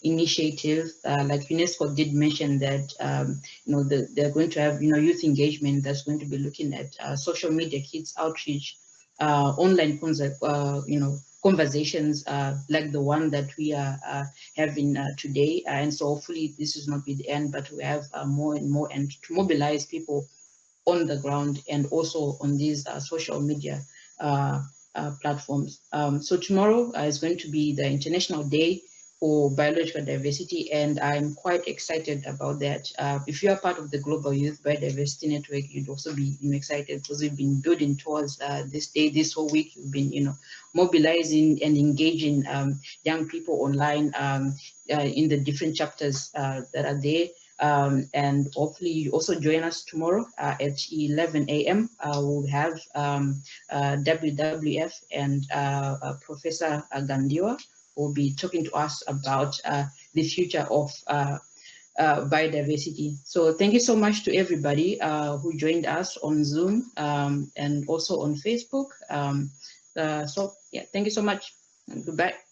initiatives. Like UNESCO did mention that they're going to have youth engagement that's going to be looking at social media, kids outreach, online conversations like the one that we are having today. And so hopefully this is not be the end, but we have more and more, and to mobilize people on the ground and also on these social media platforms. So tomorrow is going to be the International Day for Biological Diversity, and I'm quite excited about that. If you are part of the Global Youth Biodiversity Network, you'd also be excited, because we've been building towards this day. This whole week, we've been mobilizing and engaging young people online in the different chapters that are there. And hopefully you also join us tomorrow at 11 a.m. We'll have WWF and Professor Gandiwa will be talking to us about the future of biodiversity. So thank you so much to everybody who joined us on Zoom and also on Facebook. So yeah, thank you so much and goodbye.